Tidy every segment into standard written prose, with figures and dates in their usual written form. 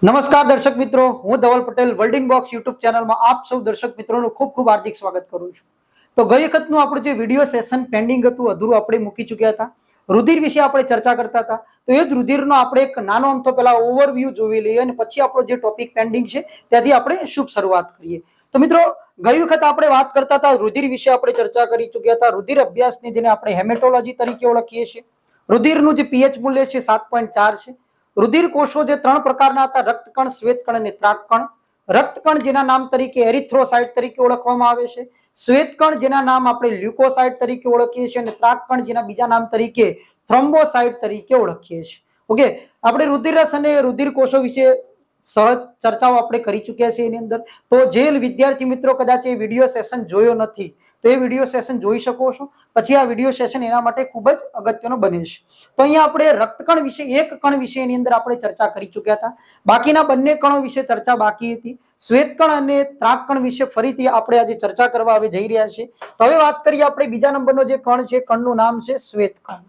નમસ્કાર દર્શક મિત્રો, હું ધવલ પટેલ વર્લ્ડિંગ બોક્સ યુટ્યુબ ચેનલમાં આપ સૌ દર્શક મિત્રોનું ખૂબ ખૂબ હાર્દિક સ્વાગત કરું છું. તો ગઈ વખતનું આપણું જે વિડીયો સેશન પેન્ડિંગ હતું, અધૂરું આપણે મૂકી ચૂક્યા હતા. રુધિર વિશે આપણે ચર્ચા કરતા હતા. તો એ જ રુધિરનો આપણે એક નાનો અમથો પહેલા ઓવરવ્યૂ જોઈ લઈએ અને પછી આપણો જે ટોપિક પેન્ડિંગ છે ત્યાંથી આપણે શુભ શરૂઆત કરીએ. તો મિત્રો, ગઈ વખત આપણે વાત કરતા હતા રુધિર વિશે આપણે ચર્ચા કરી ચૂક્યા હતા. રુધિર અભ્યાસને જેને આપણે હેમેટોલોજી તરીકે ઓળખીએ છીએ. રુધિરનું જે પીએચ મૂલ્ય છે 7.4 છે. રુધિર કોષો જે ત્રણ પ્રકારના હતા, રક્તકણ, શ્વેતકણ અને ત્રાકકણ. રક્તકણ જેના નામ તરીકે એરિથ્રોસાઇટ તરીકે ઓળખવામાં આવે છે. શ્વેતકણ જેના નામ આપણે લ્યુકોસાઇટ તરીકે ઓળખીએ છીએ અને ત્રાકકણ જેના બીજા નામ તરીકે થ્રોમ્બોસાઇટ તરીકે ઓળખીએ છીએ. ઓકે, આપણે રુધિર રસ અને રુધિર કોષો વિશે સહજ ચર્ચાઓ આપણે કરી ચૂક્યા છીએ. એની અંદર તો જે વિદ્યાર્થી મિત્રો કદાચ એ વિડીયો સેશન જોયો નથી તો એ વિડીયો સેશન જોઈ શકો છો. પછી આ વિડીયો સેશન એના માટે ખૂબ જ અગત્યનો બને છે. તો અહીંયા આપણે રક્તકણ વિશે, એક કણ વિશે એની અંદર આપણે ચર્ચા કરી ચૂક્યા હતા. બાકીના બંને કણો વિશે ચર્ચા બાકી હતી. શ્વેતકણ અને ત્રાકકણ વિશે ફરીથી આપણે આજે ચર્ચા કરવા હવે જઈ રહ્યા છીએ. તો હવે વાત કરીએ આપણે બીજા નંબરનો જે કણ છે, કણનું નામ છે શ્વેતકણ.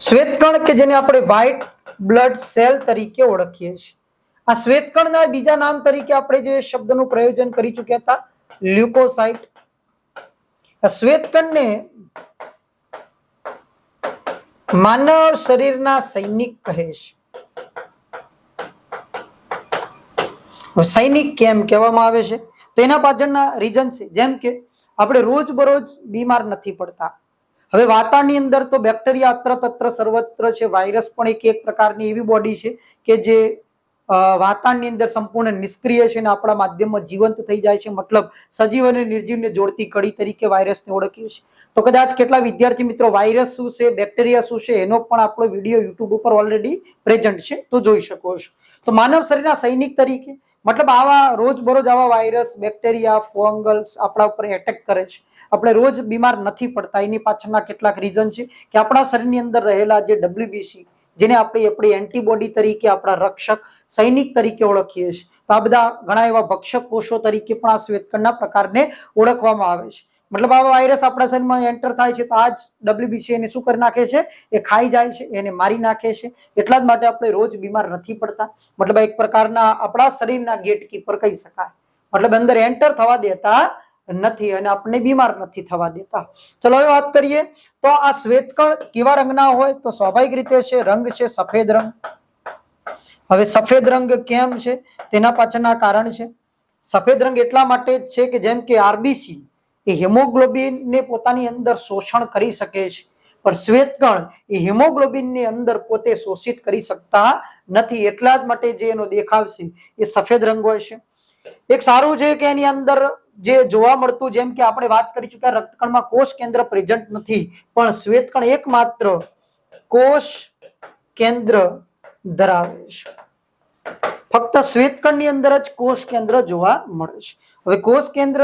શ્વેતકણ કે જેને આપણે વ્હાઇટ બ્લડ સેલ તરીકે ઓળખીએ છીએ. આ શ્વેતકણના બીજા નામ તરીકે આપણે જે શબ્દનું પ્રયોજન કરી ચૂક્યા હતા, લ્યુકોસાઇટ. શ્વેતકણને માનવ શરીરના સૈનિક કહે છે. સૈનિક કેમ કહેવામાં આવે છે તો એના પાછળના રીઝન છે. જેમ કે આપણે રોજબરોજ બીમાર નથી પડતા. હવે વાતાવરણની અંદર તો બેક્ટેરિયા અત્ર તત્ર સર્વત્ર છે. વાયરસ પણ એક પ્રકારની એવી બોડી છે કે જે વાતાવરણની અંદર સંપૂર્ણ નિષ્ક્રિય છે અને આપણા માધ્યમમાં જીવંત થઈ જાય છે. મતલબ સજીવ અને નિર્જીવને જોડતી કડી તરીકે વાયરસને ઓળખીએ છીએ. તો કદાચ કેટલા વિદ્યાર્થી મિત્રો વાયરસ શું છે, બેક્ટેરિયા શું છે, એનો પણ આપણો વિડીયો યુટ્યુબ ઉપર ઓલરેડી પ્રેઝન્ટ છે, તો જોઈ શકો છો. તો માનવ શરીરના સૈનિક તરીકે, મતલબ આવા રોજબરોજ આવા વાયરસ, બેક્ટેરિયા, ફંગલ્સ આપણા ઉપર એટેક કરે છે. આપણે રોજ બીમાર નથી પડતા. એની પાછળના કેટલાક રીઝન છે કે આપણા શરીરની અંદર રહેલા જે WBC, જેને આપણી એન્ટીબોડી તરીકે, આપણા રક્ષક સૈનિક તરીકે ઓળખીએ છીએ. તો આ બધા ઘણા એવા ભક્ષક કોષો તરીકે પણ આ શ્વેતકણના પ્રકારને ઓળખવામાં આવે છે. મતલબ આવા વાયરસ આપણા શરીરમાં એન્ટર થાય છે તો આ જ WBC એને શું કરી નાખે છે, એ ખાઈ જાય છે, એને મારી નાખે છે. એટલા જ માટે આપણે રોજ બીમાર નથી પડતા. મતલબ એક પ્રકારના આપણા શરીરના ગેટકીપર કહી શકાય. મતલબ અંદર એન્ટર થવા દેતા નથી અને આપણે બીમાર નથી થવા દેતા. ચલો હવે વાત કરીએ તો આ શ્વેતકણ કેવા રંગના હોય તો સ્વાભાવિક રીતે છે રંગ છે સફેદ રંગ. હવે સફેદ રંગ કેમ છે તેના પાછળના કારણ છે. સફેદ રંગ એટલા માટે જ છે કે જેમ કે RBC એ હિમોગ્લોબિનને પોતાની અંદર શોષણ કરી શકે છે, પણ શ્વેતકણ એ હિમોગ્લોબિનની અંદર પોતે શોષિત કરી શકતા નથી. એટલા જ માટે જે એનો દેખાવ છે એ સફેદ રંગ હોય છે. એક સારું છે કે એની અંદર જે જોવા મળતું, જેમ કે આપણે વાત કરી ચૂક્યા, રક્તકણમાં કોષ કેન્દ્ર પ્રેઝન્ટ નથી, પણ શ્વેતકણ એકમાત્ર કોષ કેન્દ્ર ધરાવે છે. ફક્ત શ્વેતકણની અંદર જ કોષ કેન્દ્ર જોવા મળે છે. હવે કોષ કેન્દ્ર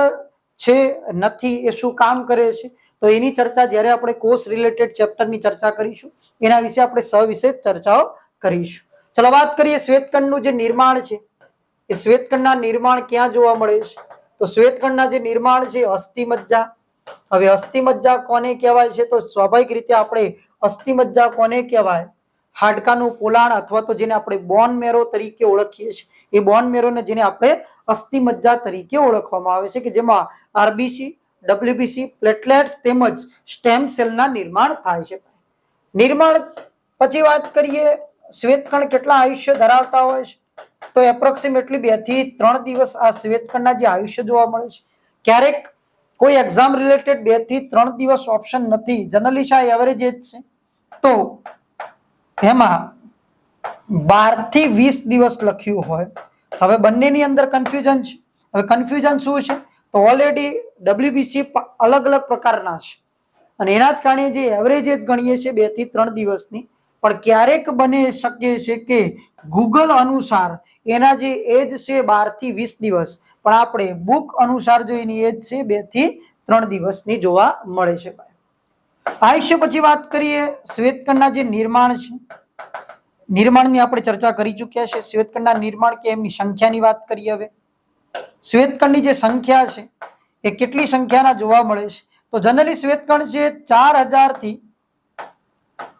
છે નથી, એ શું કામ કરે છે તો એની ચર્ચા જ્યારે આપણે કોષ રિલેટેડ ચેપ્ટરની ચર્ચા કરીશું એના વિશે આપણે સવિશેષ ચર્ચાઓ કરીશું. ચલો વાત કરીએ શ્વેતકણનું જે નિર્માણ છે, એ શ્વેતકણના નિર્માણ ક્યાં જોવા મળે છે તો શ્વેતકણના જે નિર્માણ છે અસ્થિમજ્જા. હવે અસ્થિમજ્જા કોને કહેવાય છે તો સ્વાભાવિક રીતે આપણે અસ્થિમજ્જા કોને કહેવાય, હાડકાનું પોલાણ અથવા તો જેને આપણે બોન મેરો તરીકે ઓળખીએ છીએ, એ બોન મેરોને જેને આપણે અસ્થિમજ્જા તરીકે ઓળખવામાં આવે છે, કે જેમાં RBC, WBC, પ્લેટલેટ્સ તેમજ સ્ટેમ સેલના નિર્માણ થાય છે. નિર્માણ પછી વાત કરીએ શ્વેતકણ કેટલા આયુષ્ય ધરાવતા હોય છે તો એપ્રોક્સિમેટલી 2 થી 3 દિવસ આ શ્વેતકણના જે આયુષ્ય જોવા મળે છે. ક્યારેક કોઈ એક્ઝામ રિલેટેડ 2 થી 3 દિવસ ઓપ્શન નથી, જનરલી શા એવરેજ એજ છે તો એમાં 12 થી 20 દિવસ લખ્યું હોય. હવે બંનેની અંદર કન્ફ્યુઝન છે. હવે કન્ફ્યુઝન શું છે તો ઓલરેડી WBC અલગ અલગ પ્રકારના છે અને એના જ કારણે જે એવરેજ એજ ગણીએ છીએ 2 થી 3 દિવસની, પણ ક્યારેક બની શકે છે કે ગૂગલ અનુસાર એના જે એજ છે 12 થી 20 દિવસ, પણ આપણે બુક અનુસાર જો એની એજ છે 2 થી 3 દિવસની જોવા મળે છે. આયુષ્ય પછી વાત કરીએ શ્વેતકણના જે નિર્માણ છે, નિર્માણની આપણે ચર્ચા કરી ચૂક્યા છે. શ્વેતકણના નિર્માણ કે એમની સંખ્યાની વાત કરીએ. હવે શ્વેતકણની જે સંખ્યા છે એ કેટલી સંખ્યાના જોવા મળે છે તો જનરલી શ્વેતકણ છે 4000 થી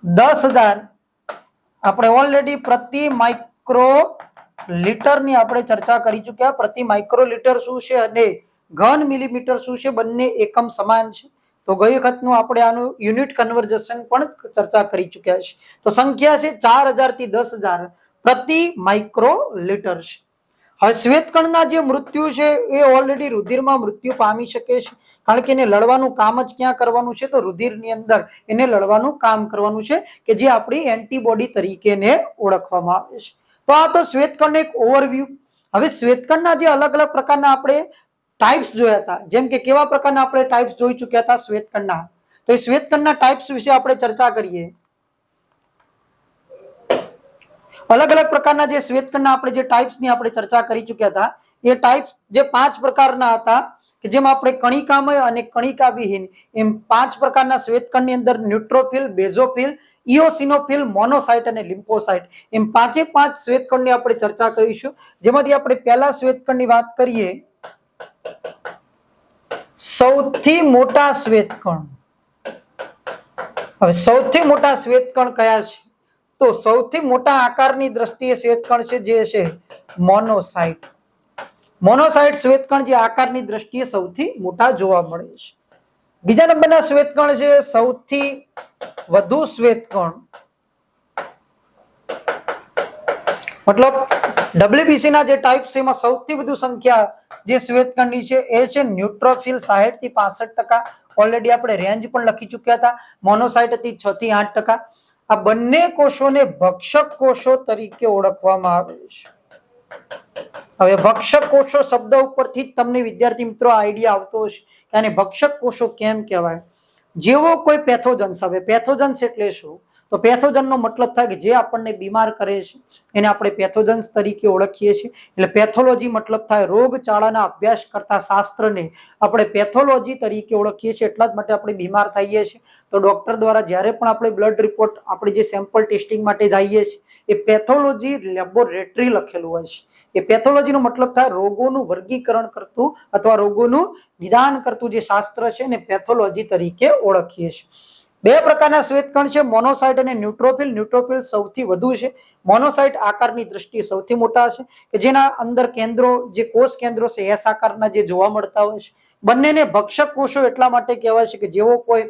10,000 આપણે ઓલરેડી પ્રતિ માઇક્રો લીટરની આપણે ચર્ચા કરી ચૂક્યા. પ્રતિ માઇક્રો લીટર શું છે અને ઘન મિલીમીટર શું છે, બંને એકમ સમાન છે. તો ગઈ વખતનું આપણે આનું યુનિટ કન્વર્ઝેશન પણ ચર્ચા કરી ચૂક્યા છે. તો સંખ્યા છે 4000 થી 10000 પ્રતિ માઇક્રો લીટર છે. હવે શ્વેતકણના જે મૃત્યુ છે એ ઓલરેડી રુધિરમાં મૃત્યુ પામી શકે છે, કારણ કે એને લડવાનું કામ જ ક્યાં કરવાનું છે, તો રુધિરની અંદર એને લડવાનું કામ કરવાનું છે, કે જે આપણી એન્ટીબોડી તરીકે એને ઓળખવામાં આવે છે. તો આ તો શ્વેતકણનો એક ઓવરવ્યુ. હવે શ્વેતકણના જે અલગ અલગ પ્રકારના આપણે ટાઈપ્સ જોયા હતા, જેમ કે કેવા પ્રકારના આપણે ટાઈપ્સ જોઈ ચૂક્યા હતા શ્વેતકણના, તો એ શ્વેતકણના ટાઈપ્સ વિશે આપણે ચર્ચા કરીએ. અલગ અલગ પ્રકારના જે શ્વેતકણના આપણે જે ટાઈપ્સની આપણે ચર્ચા કરી ચૂક્યા હતા, એ ટાઈપ્સ જે 5 પ્રકારના હતા, કે જેમાં આપણે કણિકામય અને કણિકાવિહીન એમ 5 પ્રકારના શ્વેતકણની અંદર ન્યુટ્રોફિલ, બેઝોફિલ, ઇઓસિનોફિલ, મોનોસાઇટ અને લિમ્ફોસાઇટ એમ 5 શ્વેતકણની આપણે ચર્ચા કરીશું. જેમાંથી આપણે પહેલા શ્વેતકણની વાત કરીએ, સૌથી મોટા શ્વેતકણ. હવે સૌથી મોટા શ્વેતકણ કયા છે, તો સૌથી મોટા આકારની દ્રષ્ટિએ શ્વેતકણ છે જે છે મોનોસાઇટ. મોનોસાઇટ શ્વેતકણ જે આકારની દ્રષ્ટિએ સૌથી મોટા જોવા મળે છે. બીજા નંબરના શ્વેતકણ છે સૌથી વધુ શ્વેતકણ, મતલબ ડબ્લ્યુબીસી ના જે ટાઈપ છે એમાં સૌથી વધુ સંખ્યા જે શ્વેતકણની છે એ છે ન્યુટ્રોફિલ 60 થી 65%. ઓલરેડી આપણે રેન્જ પણ લખી ચૂક્યા હતા. મોનોસાઇટ હતી 6 થી 8%. આ બંને કોષોને ભક્ષક કોષો તરીકે ઓળખવામાં આવે છે. હવે ભક્ષક કોષો શબ્દ ઉપરથી જ તમને વિદ્યાર્થી મિત્રો આઈડિયા આવતો હશે કે આને ભક્ષક કોષો કેમ કહેવાય. જેવો કોઈ પેથોજન્સ, હવે પેથોજન્સ એટલે શું, તો પેથોજનનો મતલબ થાય કે જે આપણને બીમાર કરે છે એને આપણે પેથોજન્સ તરીકે ઓળખીએ છીએ. એટલે પેથોલોજી મતલબ થાય રોગચાળાના અભ્યાસ કરતા શાસ્ત્રને આપણે પેથોલોજી તરીકે ઓળખીએ છીએ. એટલા જ માટે આપણે બીમાર થઈએ છીએ તો ડોક્ટર દ્વારા જ્યારે પણ આપણે બ્લડ રિપોર્ટ, આપણે જે સેમ્પલ ટેસ્ટિંગ માટે જઈએ છીએ, એ પેથોલોજી લેબોરેટરી લખેલું હોય છે. એ પેથોલોજીનો મતલબ થાય રોગોનું વર્ગીકરણ કરતું અથવા રોગોનું નિદાન કરતું જે શાસ્ત્ર છે એને પેથોલોજી તરીકે ઓળખીએ છીએ. 2 પ્રકારના શ્વેતકણ છે, મોનોસાઇટ અને ન્યુટ્રોફિલ. ન્યુટ્રોફિલ સૌથી વધુ છે. મોનોસાઇટ આકારની દ્રષ્ટિએ સૌથી મોટા છે, કે જેના અંદર કેન્દ્રો, જે કોષ કેન્દ્રો છે એસ આકારના જે જોવા મળતા હોય છે. બંનેને ભક્ષક કોષો એટલા માટે કહેવાય છે કે જેવો કોઈ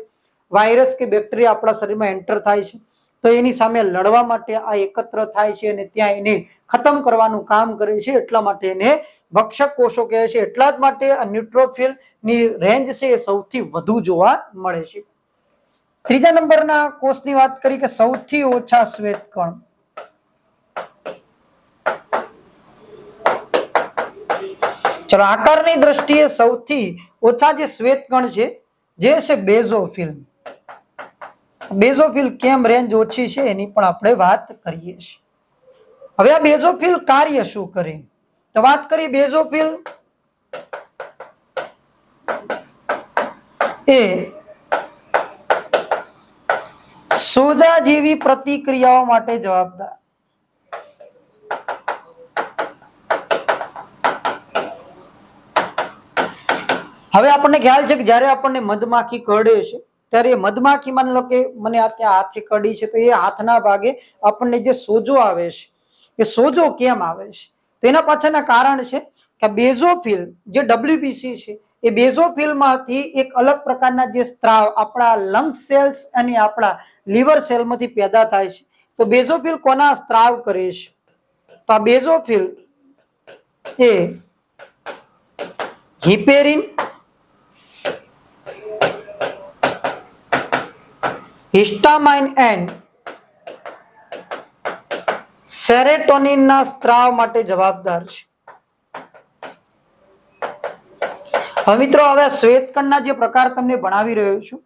વાયરસ કે બેક્ટેરિયા આપણા શરીરમાં એન્ટર થાય છે તો એની સામે લડવા માટે આ એકત્ર થાય છે અને ત્યાં એને ખતમ કરવાનું કામ કરે છે. એટલા માટે એને ભક્ષક કોષો કહે છે. એટલા જ માટે આ ન્યુટ્રોફિલ ની રેન્જ છે એ સૌથી વધુ જોવા મળે છે. ત્રીજા નંબરના કોષની વાત કરી કે સૌથી ઓછા શ્વેતકણ. ચલો, આકારની દ્રષ્ટિએ સૌથી ઓછા જે શ્વેતકણ છે જે છે બેઝોફિલ. બેઝોફિલ કેમ રેન્જ ઓછી છે એની પણ આપણે વાત કરીએ છીએ. હવે આ બેઝોફિલ કાર્ય શું કરે, તો વાત કરીએ બેઝોફિલ એ સોજા જેવી પ્રતિક્રિયાઓ માટે જવાબદાર. હવે આપણને ખ્યાલ છે કે જ્યારે આપણને મધમાખી કરડે છે ત્યારે એ મધમાખી, માની લો કે મને આ ત્યાં હાથે કરડી છે, તો એ હાથના ભાગે આપણને જે સોજો આવે છે એ સોજો કેમ આવે છે, તો એના પાછળના કારણ છે કે બેઝોફિલ જે ડબ્લ્યુબીસી છે એ બેઝોફિલમાંથી એક અલગ પ્રકારના જે સ્ત્રાવ આપણા લંગ સેલ્સ અને આપણા લીવર સેલમાંથી પેદા થાય છે. તો બેઝોફિલ કોના સ્ત્રાવ કરે છે, તો આ બેઝોફિલ એ હિપેરિન, હિસ્ટામાઇન એન્ડ સેરેટોનિનના સ્ત્રાવ માટે જવાબદાર છે. હવે મિત્રો, હવે શ્વેતકણના જે પ્રકાર તમને ભણાવી રહ્યો છું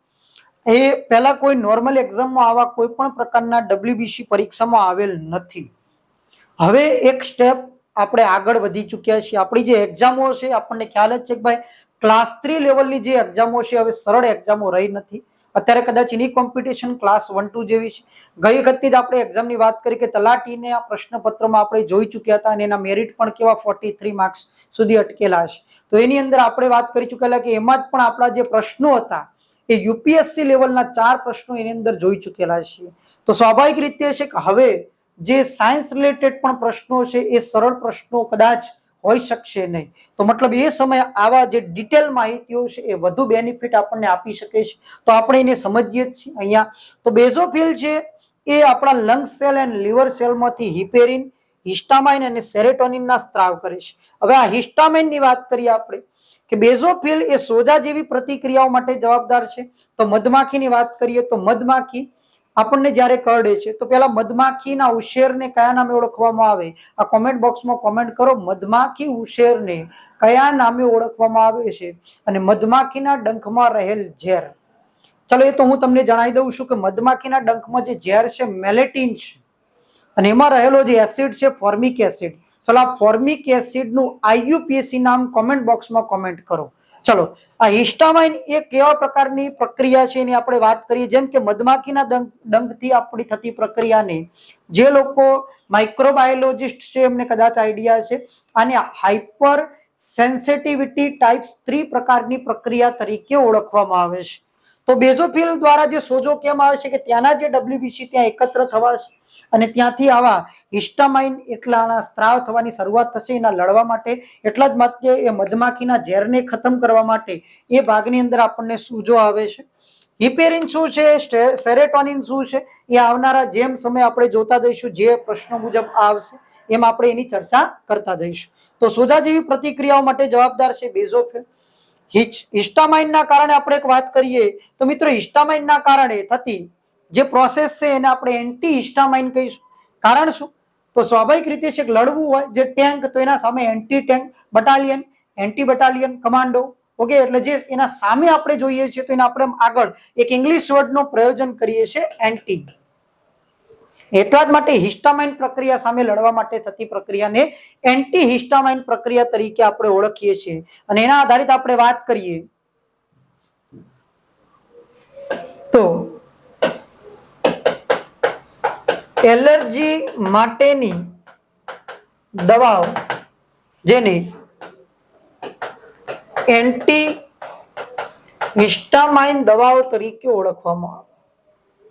એ પહેલા કોઈ નોર્મલ એક્ઝામમાં આવા કોઈ પણ પ્રકારના ડબ્લ્યુબીસી પરીક્ષામાં આવેલ નથી. હવે એક સ્ટેપ આપણે આગળ વધી ચૂક્યા છીએ. આપણી જે એક્ઝામો છે આપણને ખ્યાલ જ છે કે ભાઈ ક્લાસ 3 લેવલની જે એક્ઝામો છે હવે સરળ એક્ઝામો રહી નથી. અત્યારે કદાચ એની કોમ્પિટિશન ક્લાસ 1-2 જેવી છે. ગઈ વખતે જ આપણે એક્ઝામની વાત કરી કે તલાટીને આ પ્રશ્નપત્રમાં આપણે જોઈ ચૂક્યા હતા અને એના મેરિટ પણ કેવા 43 માર્ક્સ સુધી અટકેલા છે. તો એની અંદર આપણે વાત કરી ચૂકેલા કે એમાં જ પણ આપણા જે પ્રશ્નો હતા એ યુપીએસસી લેવલના 4 પ્રશ્નો એની અંદર જોઈ ચૂકેલા છીએ. તો સ્વાભાવિક રીતે છે કે હવે જે સાયન્સ રિલેટેડ પણ પ્રશ્નો છે એ સરળ પ્રશ્નો કદાચ હોઈ શકશે નહીં. તો મતલબ એ સમયે આવા જે ડિટેલ માહિતીઓ છે એ વધુ બેનિફિટ આપણને આપી શકે છે. તો આપણે એને સમજીએ જ છીએ અહીંયા. તો બેઝોફિલ છે એ આપણા લંગ સેલ અને લીવર સેલમાંથી હિપેરિન, હિસ્ટામાઇન અને સેરેટોનિનના સ્ત્રાવ કરે છે. હવે આ હિસ્ટામાઇનની વાત કરીએ આપણે કે બેઝોફિલ એ સોજા જેવી પ્રતિક્રિયાઓ માટે જવાબદાર છે. તો મધમાખીની વાત કરીએ તો મધમાખી આપણને જ્યારે કરડે છે તો પેલા મધમાખીના ઉછેરને કયા નામે ઓળખવામાં આવે? આ કોમેન્ટ બોક્સમાં કોમેન્ટ કરો, મધમાખી ઉછેરને કયા નામે ઓળખવામાં આવે છે? અને મધમાખીના ડંખમાં રહેલ ઝેર, ચલો એ તો હું તમને જણાવી દઉં છું કે મધમાખીના ડંખમાં જે ઝેર છે મેલેટિન છે અને એમાં રહેલો જે એસિડ છે ફોર્મિક એસિડ. ચલો આ ફોર્મિક એસિડ નું IUPAC નામ કોમેન્ટ બોક્સમાં કોમેન્ટ કરો. ચલો આ હિસ્ટામાઇન એ કેવા પ્રકારની પ્રક્રિયા છે એની આપણે વાત કરીએ. જેમ કે મધમાખીના ડંખથી આપણી થતી પ્રક્રિયાને જે લોકો માઇક્રોબાયોલોજિસ્ટ છે એમને કદાચ આઈડિયા છે, આને હાઇપર સેન્સિટિવિટી ટાઈપ 3 પ્રકારની પ્રક્રિયા તરીકે ઓળખવામાં આવે છે. તો બેઝોફિલ દ્વારા જે સોજો કેમ આવે છે કે ત્યાંના જે WBC ત્યાં એકત્ર થવા છે અને ત્યાંથી આવા હિસ્ટામાઇન એટલાના સ્ત્રાવ થવાની શરૂઆત થશે એના લડવા માટે. એટલા જ માટે એ મધમાખીના ઝેરને ખતમ કરવા માટે એ ભાગની અંદર આપણને સોજો આવે છે. હિપેરિન શું છે, સેરેટોનિન શું છે, એ આવનારા જેમ સમય આપણે જોતા જઈશું, જે પ્રશ્નો મુજબ આવશે એમ આપણે એની ચર્ચા કરતા જઈશું. તો સોજા જેવી પ્રતિક્રિયાઓ માટે જવાબદાર છે બેઝોફિલ. હિસ્ટામાઇનના કારણે આપણે એક વાત કરીએ તો મિત્રો હિસ્ટામાઇનના કારણે થતી જે પ્રોસેસ છે એને આપણે એન્ટી હિસ્ટામાઇન કહીશું. કારણ શું? તો સ્વાભાવિક રીતે છે લડવું હોય જે ટેન્ક, તો એના સામે anti tank battalion, anti battalion commando, okay, એટલે જે એના સામે આપણે જોઈએ છીએ તો એને આપણે આગળ એક ઇંગ્લિશ વર્ડનો પ્રયોજન કરીએ છીએ એન્ટી. એટલા જ માટે હિસ્ટામાઇન પ્રક્રિયા સામે લડવા માટે થતી પ્રક્રિયાને એન્ટી હિસ્ટામાઇન પ્રક્રિયા તરીકે આપણે ઓળખીએ છીએ. અને એના આધારિત આપણે વાત કરીએ તો એલર્જી માટેની દવાઓ જેને એન્ટી હિસ્ટામાઇન દવાઓ તરીકે ઓળખવામાં આવે.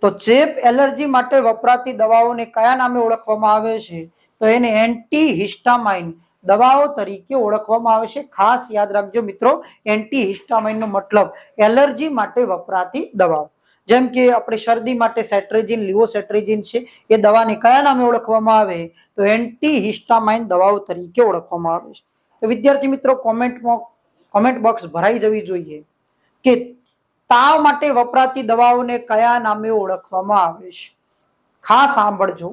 તો ચેપ એલર્જી માટે વપરાતી દવાઓને કયા નામે ઓળખવામાં આવે છે? તો એને એન્ટી હિસ્ટામાઇન દવાઓ તરીકે ઓળખવામાં આવે છે. ખાસ યાદ રાખજો મિત્રો, એન્ટી હિસ્ટામાઇન નો મતલબ એલર્જી માટે વપરાતી દવાઓ. જેમ કે આપણે શરદી માટે સેટ્રેજિન, લિવોસેટ્રેજિન છે, એ દવાને કયા નામે ઓળખવામાં આવે? તો એન્ટી હિસ્ટામાઇન દવાઓ તરીકે ઓળખવામાં આવે છે. તો વિદ્યાર્થી મિત્રો કોમેન્ટ બોક્સ ભરાઈ જવી જોઈએ કે તાવ માટે વપરાતી દવાઓને કયા નામે ઓળખવામાં આવે છે? ખાસ સાંભળજો,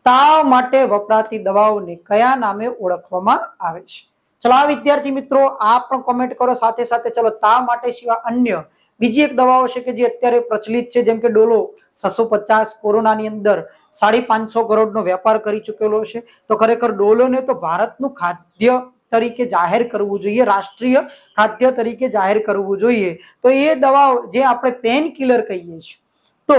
તાવ માટે વપરાતી દવાઓને કયા નામે ઓળખવામાં આવે છે? ચલો આ વિદ્યાર્થી મિત્રો આ પણ કોમેન્ટ કરો. સાથે સાથે ચલો તાવ માટે સિવાય અન્ય બીજી એક દવાઓ છે કે જે અત્યારે પ્રચલિત છે, જેમ કે ડોલો 650 કોરોનાની અંદર 550 કરોડનો વેપાર કરી ચૂકેલો છે. તો ખરેખર ડોલોને તો ભારતનું ખાદ્ય તરીકે જાહેર કરવું જોઈએ, રાષ્ટ્રીય ખાદ્ય તરીકે જાહેર કરવું જોઈએ. તો એ દવાઓ જે આપણે પેન કિલર કહીએ છીએ, તો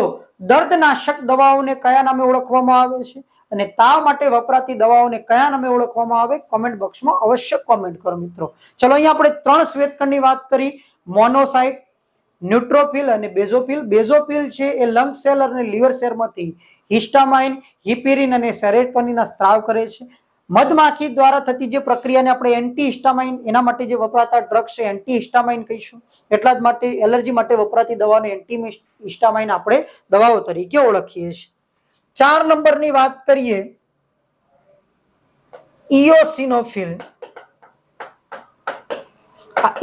દર્દનાશક દવાઓને કયા નામે ઓળખવામાં આવે છે અને તાવ માટે વપરાતી દવાઓને કયા નામે ઓળખવામાં આવે? કોમેન્ટ બોક્સમાં અવશ્ય કોમેન્ટ કરો મિત્રો. ચલો અહીંયા આપણે 3 શ્વેતકણની વાત કરી, મોનોસાઇટ, ન્યુટ્રોફિલ અને બેઝોફિલ. બેઝોફિલ છે એ લંગ સેલ અને લીવર સેલમાંથી હિસ્ટામાઇન, હિપેરિન અને સેરેટોનિનના સ્ત્રાવ કરે છે. મધમાખી દ્વારા થતી જે પ્રક્રિયાને આપણે એન્ટી હિસ્ટામાઇન, એના માટે જે વપરાતા ડ્રગ છે એન્ટી હિસ્ટામાઇન કહીશું. એટલા જ માટે એલર્જી માટે વપરાતી દવાને એન્ટી હિસ્ટામાઇન આપણે દવાઓ તરીકે ઓળખીએ છીએ. 4 નંબરની વાત કરીએ ઇયોસિનોફિલ.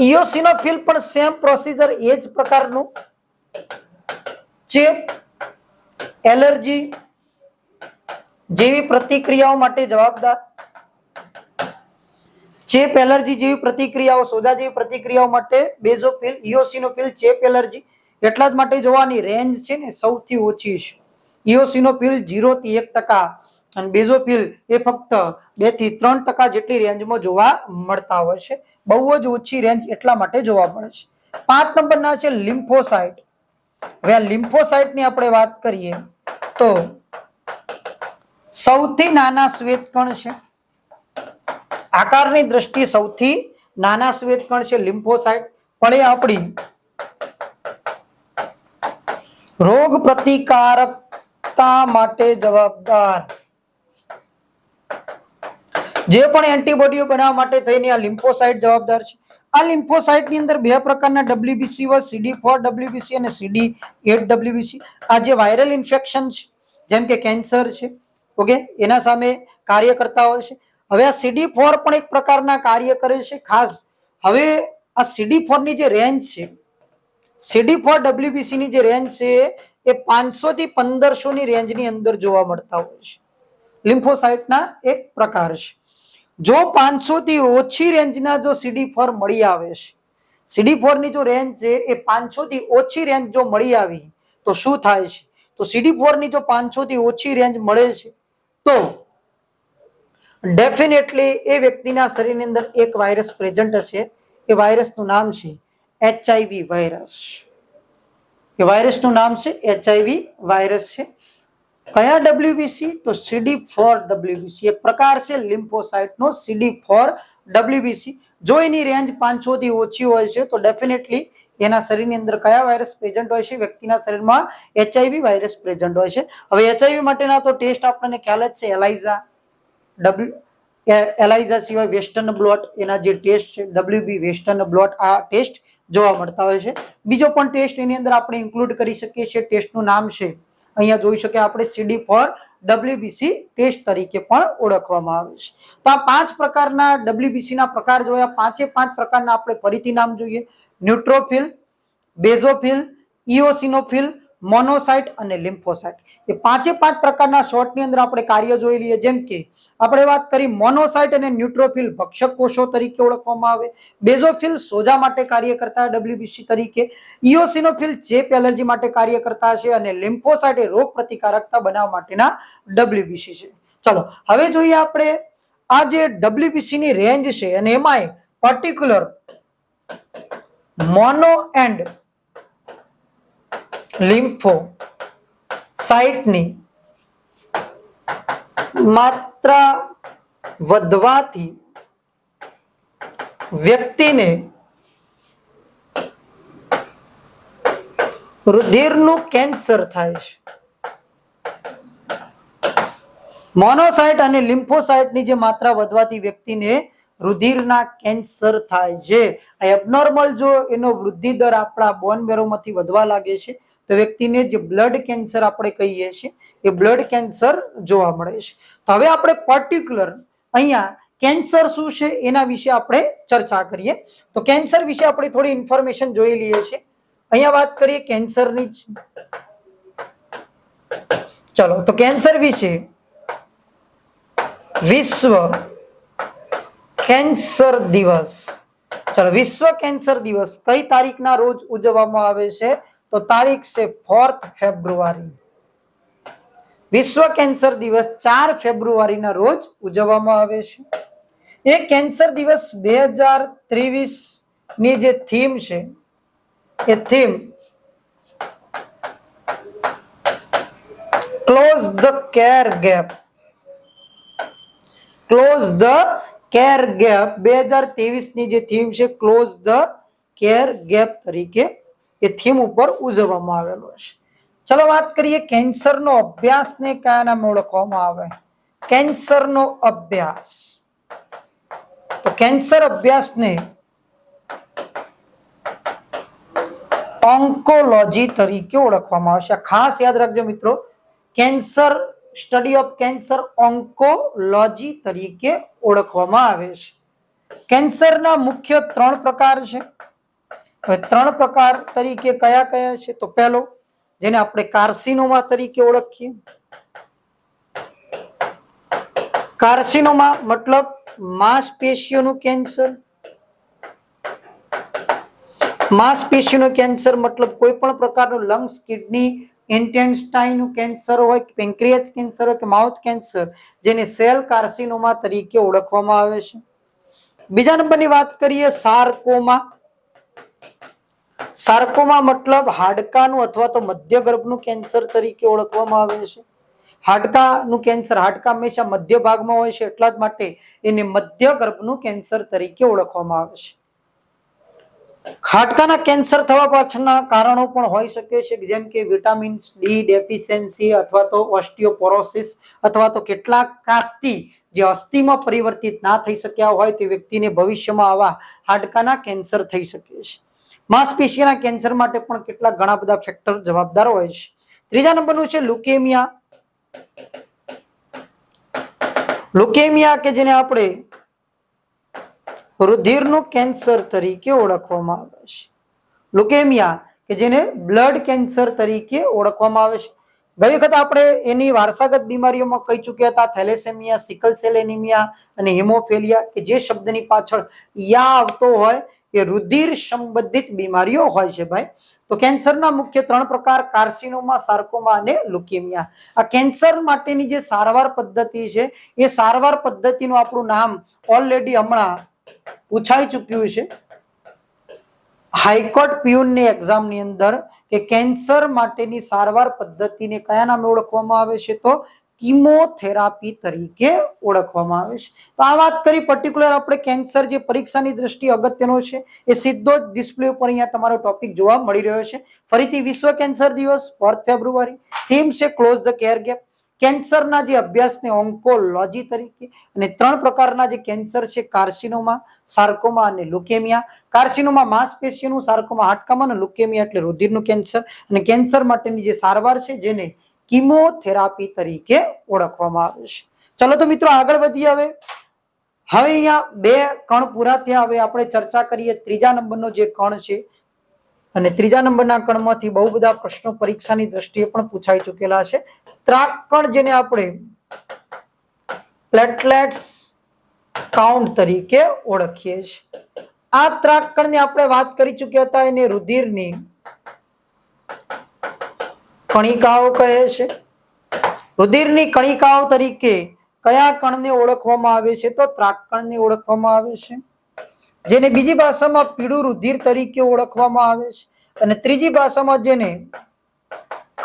ઇયોસિનોફિલ પણ સેમ પ્રોસીજર, એ જ પ્રકારનું ચેપ એલર્જી જેવી પ્રતિક્રિયાઓ માટે જવાબદાર. ચેપ એલર્જી જેવી પ્રતિક્રિયાઓ, સોજા જેવી પ્રતિક્રિયાઓ માટે બેઝોફિલ, ઇયોસિનોફિલ ચેપ એલર્જી. એટલા જ માટે જોવાની રેન્જ છે ને સૌથી ઓછી છે. ઇયોસિનોફિલ 0 થી 1% અને બેઝોફિલ એ ફક્ત 2 થી 3% જેટલી રેન્જમાં જોવા મળતા હોય છે. બહુ જ ઓછી રેન્જ એટલા માટે જોવા મળે છે. 5 નંબરના છે લિમ્ફોસાઇટ. હવે આ લિમ્ફોસાઇટની આપણે વાત કરીએ તો સૌથી નાના શ્વેતકણ છે, આકારની દ્રષ્ટિએ સૌથી નાના શ્વેતકણ છે લિમ્ફોસાઇટ. પણ એ આપણી રોગ પ્રતિકારકતા માટે જવાબદાર જે પણ એન્ટીબોડીઓ બનાવવા માટે થઈને આ લિમ્ફોસાઇટ જવાબદાર છે. આ લિમ્ફોસાઇટ ની અંદર બે પ્રકારના WBC હોય, CD4 WBC અને CD8 WBC. આ જે વાયરલ ઇન્ફેક્શન છે જેમ કે કેન્સર છે, ઓકે, એના સામે કાર્ય કરતા હોય છે. હવે આ CD4 પણ એક પ્રકારના કાર્ય કરે છે ખાસ. હવે આ CD4 ની જે રેન્જ છે, CD4 WBC ની જે રેન્જ છે એ 500 થી 1500 ની રેન્જની અંદર જોવા મળતા હોય છે. લિમ્ફોસાઇટના એક પ્રકાર છે. જો 500 થી ઓછી રેન્જના જો CD4 મળી આવે છે, CD4 ની જો રેન્જ છે એ 500 થી ઓછી રેન્જ જો મળી આવી તો શું થાય છે? તો CD4 ની જો 500 થી ઓછી રેન્જ મળે છે તો ડેફિનેટલી એ વ્યક્તિના શરીરની અંદર એક વાયરસ પ્રેઝન્ટ હશે. એ વાયરસનું નામ છે HIV વાયરસ. એ વાયરસનું નામ છે HIV વાયરસ છે. કયા WBC? તો CD4 WBC. એક પ્રકાર છે લિમ્ફોસાઇટનો CD4 WBC. જો એની રેન્જ 500 થી ઓછી હોય છે તો ડેફિનેટલી એના શરીરની અંદર કયા વાયરસ પ્રેઝન્ટ હોય છે? વ્યક્તિના શરીરમાં HIV વાયરસ પ્રેઝન્ટ હોય છે. હવે HIV માટેના તો ટેસ્ટ આપણને ખ્યાલ જ છે, એલાઇઝા સિવાય વેસ્ટર્ન બ્લોટ એના જે ટેસ્ટ છે WB વેસ્ટર્ન બ્લોટ, આ ટેસ્ટ જોવા મળતા હોય છે. બીજો પણ ટેસ્ટ એની અંદર આપણે ઇન્ક્લુડ કરી શકીએ છીએ. ટેસ્ટનું નામ છે અહીંયા જોઈ શકીએ આપણે CD4 WBC ટેસ્ટ તરીકે પણ ઓળખવામાં આવે છે. તો આ 5 પ્રકારના WBC ના પ્રકાર જોયા. 5 પ્રકારના આપણે ફરીથી નામ જોઈએ: ન્યુટ્રોફિલ, બેઝોફિલ, ઇઓસિનોફિલ, મોનોસાઇટ અને લિમ્ફોસાઇટ. એ 5 પ્રકારના શોર્ટની અંદર આપણે કાર્ય જોઈ લઈએ. જેમ કે આપણે વાત કરી મોનોસાઇટ અને ન્યુટ્રોફિલ ભક્ષક કોષો તરીકે ઓળખવામાં આવે. બેઝોફિલ સોજા માટે કાર્ય કરતા WBC તરીકે, ઇઓસિનોફિલ ચેપ એલર્જી માટે કાર્ય કરતા છે અને લિમ્ફોસાઇટ એ રોગ પ્રતિકારકતા બનાવવા માટેના WBC છે. ચલો હવે જોઈએ આપણે આ જે WBC ની રેન્જ છે અને એમાં પર્ટિક્યુલર મોનો એન્ડ લિમ્ફોસાઇટની માત્રા વધવાથી વ્યક્તિને રુધિરનું કેન્સર થાય છે. મોનોસાઇટ અને લિમ્ફોસાઇટની જે માત્રા વધવાથી વ્યક્તિને રુધિરના કેન્સર થાય છે. એબનોર્મલ જો એનો વૃદ્ધિ દર આપણા બોન મેરોમાંથી વધવા લાગે છે તો વ્યક્તિને જે બ્લડ કેન્સર આપણે કહીએ છીએ એ બ્લડ કેન્સર જોવા મળે છે. તો હવે આપણે પર્ટિક્યુલર અહીંયા કેન્સર શું છે એના વિશે આપણે ચર્ચા કરીએ. તો કેન્સર વિશે આપણે થોડી ઇન્ફોર્મેશન જોઈ લઈએ છીએ. અહીંયા વાત કરીએ કેન્સરની. ચલો તો કેન્સર વિશે વિશ્વ કેન્સર દિવસ. ચલો વિશ્વ કેન્સર દિવસ કઈ તારીખના રોજ ઉજવવામાં આવે છે? તો તારીખ છે 4 ફેબ્રુઆરી. વિશ્વ કેન્સર દિવસ 4 ફેબ્રુઆરીના રોજ ઉજવવામાં આવે છે. એ કેન્સર દિવસ 2023 ની જે થીમ છે એ theme close the care gap. Close the care gap 2023 ની જે થીમ છે ક્લોઝ ધ કેર ગેપ તરીકે એ થીમ ઉપર ઉજવવામાં આવેલો છે. ચલો વાત કરીએ કેન્સરનો અભ્યાસને કયા નામે ઓળખવામાં આવે? કેન્સરનો અભ્યાસ. તો કેન્સર અભ્યાસને ઓન્કોલોજી તરીકે ઓળખવામાં આવશે. ખાસ યાદ રાખજો મિત્રો, cancer study of cancer oncology તરીકે ઓળખવામાં આવે છે. કેન્સરના મુખ્ય 3 પ્રકાર છે. હવે 3 પ્રકાર તરીકે કયા કયા છે? તો પહેલો જેને આપણે કાર્સિનોમા તરીકે ઓળખીએ. કાર્સિનોમા મતલબ માંસપેશીઓનું કેન્સર. માંસપેશીનું કેન્સર મતલબ કોઈ પણ પ્રકારનું લંગ્સ, કિડની, ઇન્ટેસ્ટાઇનનું કેન્સર હોય, પેન્ક્રિયાસ કેન્સર હોય કે માઉથ કેન્સર, જેને સેલ કાર્સિનોમા તરીકે ઓળખવામાં આવે છે. બીજા નંબરની વાત કરીએ સાર્કોમા. સાર્કોમા મતલબ હાડકાનું અથવા તો મધ્ય ગર્ભનું કેન્સર તરીકે ઓળખવામાં આવે છે. હાડકાનું કેન્સર, હાડકા હંમેશા મધ્ય ભાગમાં હોય છે એટલા જ માટે એને મધ્ય ગર્ભનું કેન્સર તરીકે ઓળખવામાં આવે છે. હાડકાના કેન્સર થવા પાછળના કારણો પણ હોઈ શકે છે, જેમ કે વિટામિન ડી ડેફિશિયન્સી અથવા તો ઓસ્ટિયોપોરોસિસ અથવા તો કેટલાક કાસ્તી જે અસ્થિમાં પરિવર્તિત ના થઈ શક્યા હોય તે વ્યક્તિને ભવિષ્યમાં આવા હાડકાના કેન્સર થઈ શકે છે. માંસપેશીના કેન્સર માટે પણ કેટલાક ઘણા બધા ફેક્ટર જવાબદાર હોય છે. ત્રીજા નંબરનું છે લ્યુકેમિયા. લ્યુકેમિયા કે જેને આપણે રુધિરનું કેન્સર તરીકે ઓળખવામાં આવે છે. લ્યુકેમિયા કે જેને બ્લડ કેન્સર તરીકે ઓળખવામાં આવે છે. ગઈ વખત આપણે એની વારસાગત બીમારીઓમાં કહી ચૂક્યા હતા થેલેસેમિયા, સિકલ સેલ એનિમિયા અને હિમોફિલિયા કે જે શબ્દની પાછળ યા આવતો હોય એ રુધિર સંબંધિત બીમારીઓ હોય છે ભાઈ. તો કેન્સરના મુખ્ય 3 પ્રકાર કાર્સિનોમા, સાર્કોમા અને લ્યુકેમિયા. આ કેન્સર માટેની જે સારવાર પદ્ધતિ છે એ સારવાર પદ્ધતિનું આપણું નામ ઓલરેડી હમણાં પૂછાઈ ચૂક્યું છે હાઈકોર્ટ પીયુનની એક્ઝામની અંદર કે કેન્સર માટેની સારવાર પદ્ધતિને કયા નામે ઓળખવામાં આવે છે તો કીમોથેરાપી તરીકે ઓળખવામાં આવે છે. તો આ વાત કરી પર્ટિક્યુલર આપણે કેન્સર જે પરીક્ષાની દ્રષ્ટિએ અગત્યનો છે એ સીધો જ ડિસ્પ્લે ઉપર અહીંયા તમારો ટોપિક જોવા મળી રહ્યો છે. ફરીથી વિશ્વ કેન્સર દિવસ 4 ફેબ્રુઆરી. થીમ છે ક્લોઝ ધ કેર ગેપ. કેન્સરના જે અભ્યાસને ઓન્કોલોજી તરીકે અને 3 પ્રકારના જે કેન્સર છે કાર્સિનોમા, સાર્કોમા અને લ્યુકેમિયા. કાર્સિનોમા માંસપેશીનું, સાર્કોમા હાડકામાં અને લ્યુકેમિયા એટલે રુધિરનું કેન્સર. અને કેન્સર માટેની જે સારવાર છે જેને કીમોથેરાપી તરીકે ઓળખવામાં આવે છે. ચલો તો મિત્રો આગળ વધીએ. હવે અહીંયા 2 કણ પૂરા થયા. હવે આપણે ચર્ચા કરીએ ત્રીજા નંબરનો જે કણ છે અને ત્રીજા નંબરના કણમાંથી બહુ બધા પ્રશ્નો પરીક્ષાની દ્રષ્ટિએ પણ પૂછાઈ ચૂકેલા છે. ત્રાકકણ જેને આપણે પ્લેટલેટ્સ કાઉન્ટ તરીકે ઓળખીએ છીએ. આ ત્રાકકણની આપણે વાત કરી ચૂક્યા હતા. એને રુધિરની કણિકાઓ કહે છે. રુધિરની કણિકાઓ તરીકે કયા કણને ઓળખવામાં આવે છે તો ત્રાકકણને ઓળખવામાં આવે છે, જેને બીજી ભાષામાં પીળું રુધિર તરીકે ઓળખવામાં આવે છે. અને ત્રીજી ભાષામાં જેને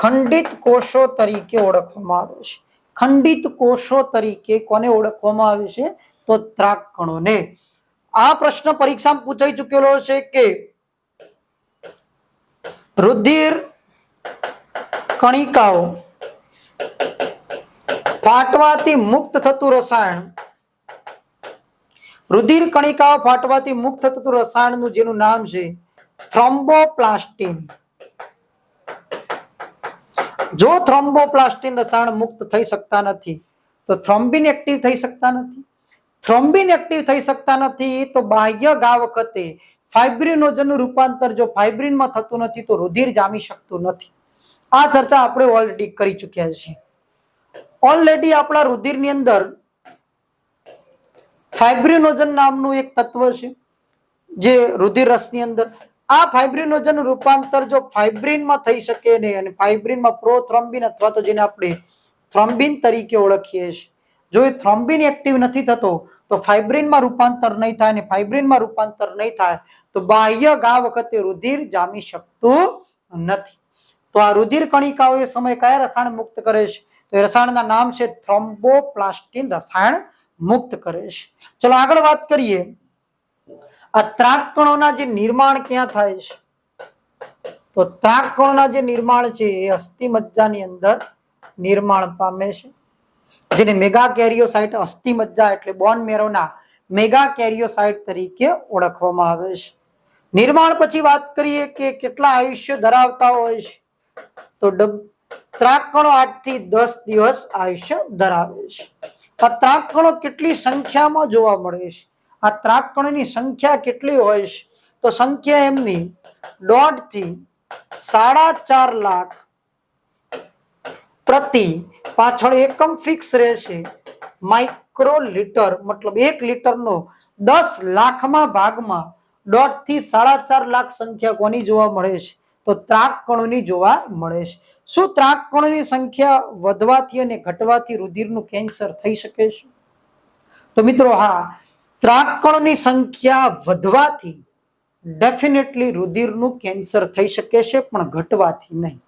ખંડિત કોષો તરીકે ઓળખવામાં આવે છે. ખંડિત કોષો તરીકે કોને ઓળખવામાં આવે છે તો ત્રાકકણોને. આ પ્રશ્ન પરીક્ષામાં પૂછાઈ ચૂકેલો છે કે રુધિર કણિકાઓ ફાટવાથી મુક્ત થતું રસાયણ, રુધિર કણિકાઓ ફાટવાથી મુક્ત થતું રસાયણનું જેનું નામ છે થ્રોમ્બોપ્લાસ્ટિન. જો થ્રોમ્બોપ્લાસ્ટિન રસાયણ મુક્ત થઈ શકતા નથી તો થ્રોમ્બિન એક્ટિવ થઈ શકતા નથી. થ્રોમ્બિન એક્ટિવ થઈ શકતા નથી તો બાહ્ય ઘા વખતે ફાઇબ્રિનોજનનું રૂપાંતર જો ફાઇબ્રિનમાં થતું નથી તો રુધિર જામી શકતું નથી. આ ચર્ચા આપણે ઓલરેડી કરી ચૂક્યા છીએ. ઓલરેડી આપણા રુધિરની અંદર ફાઇબ્રિનોજન નામનું એક તત્વ છે જે રુધિર રસની અંદર. આ ફાઇબ્રિનોજન રૂપાંતર જો ફાઇબ્રિનમાં થઈ શકે નહીં અને ફાઇબ્રિનમાં પ્રોથ્રોમ્બિન અથવા તો જેને આપણે થ્રોમ્બિન તરીકે ઓળખીએ છીએ, જો એ થ્રોમ્બિન એક્ટિવ નથી થતો તો ફાઇબ્રિનમાં રૂપાંતર નહીં થાય અને ફાઇબ્રિનમાં રૂપાંતર નહીં થાય તો બાહ્ય ઘા વખતે રુધિર જામી શકતું નથી. તો આ રુધિર કણિકાઓ એ સમય કયા રસાયણ મુક્ત કરે છે તો એ રસાયણના નામ છે થ્રોમ્બોપ્લાસ્ટિન રસાયણ મુક્ત કરે છે. ચલો આગળ વાત કરીએ. આ ત્રાકકણોના જે નિર્માણ ક્યાં થાય છે તો ત્રાકકણોના જે નિર્માણ છે એ અસ્થિ મજ્જાની અંદર નિર્માણ પામે છે, જેને મેગા કેરિયોસાઇટ અસ્થિ મજ્જા એટલે બોન મેરોના મેગા કેરિયોસાઇટ તરીકે ઓળખવામાં આવે છે. નિર્માણ પછી વાત કરીએ કે કેટલા આયુષ્ય ધરાવતા હોય છે તો ત્રાકકણો 8 થી 10 દિવસ આયુષ્ય ધરાવે છે. આ ત્રાકકણો કેટલી સંખ્યામાં જોવા મળે છે? આ ત્રાકકણોની સંખ્યા કેટલી હોય છે તો સંખ્યા એમની 1.5 થી 4.5 લાખ પ્રતિ, પાછળ એકમ ફિક્સ રહેશે, માઇક્રો લીટર મતલબ 1 લીટરનો 10 લાખમાં ભાગમાં 1.5 થી 4.5 લાખ સંખ્યા કોની જોવા મળે છે તો ત્રાકકણોની જોવા મળે છે. શું ત્રાકકણોની સંખ્યા વધવાથી અને ઘટવાથી રુધિરનું કેન્સર થઈ શકે છે તો મિત્રો હા, ત્રાકકણોની સંખ્યા વધવાથી ડેફિનેટલી રુધિરનું કેન્સર થઈ શકે છે પણ ઘટવાથી નહીં.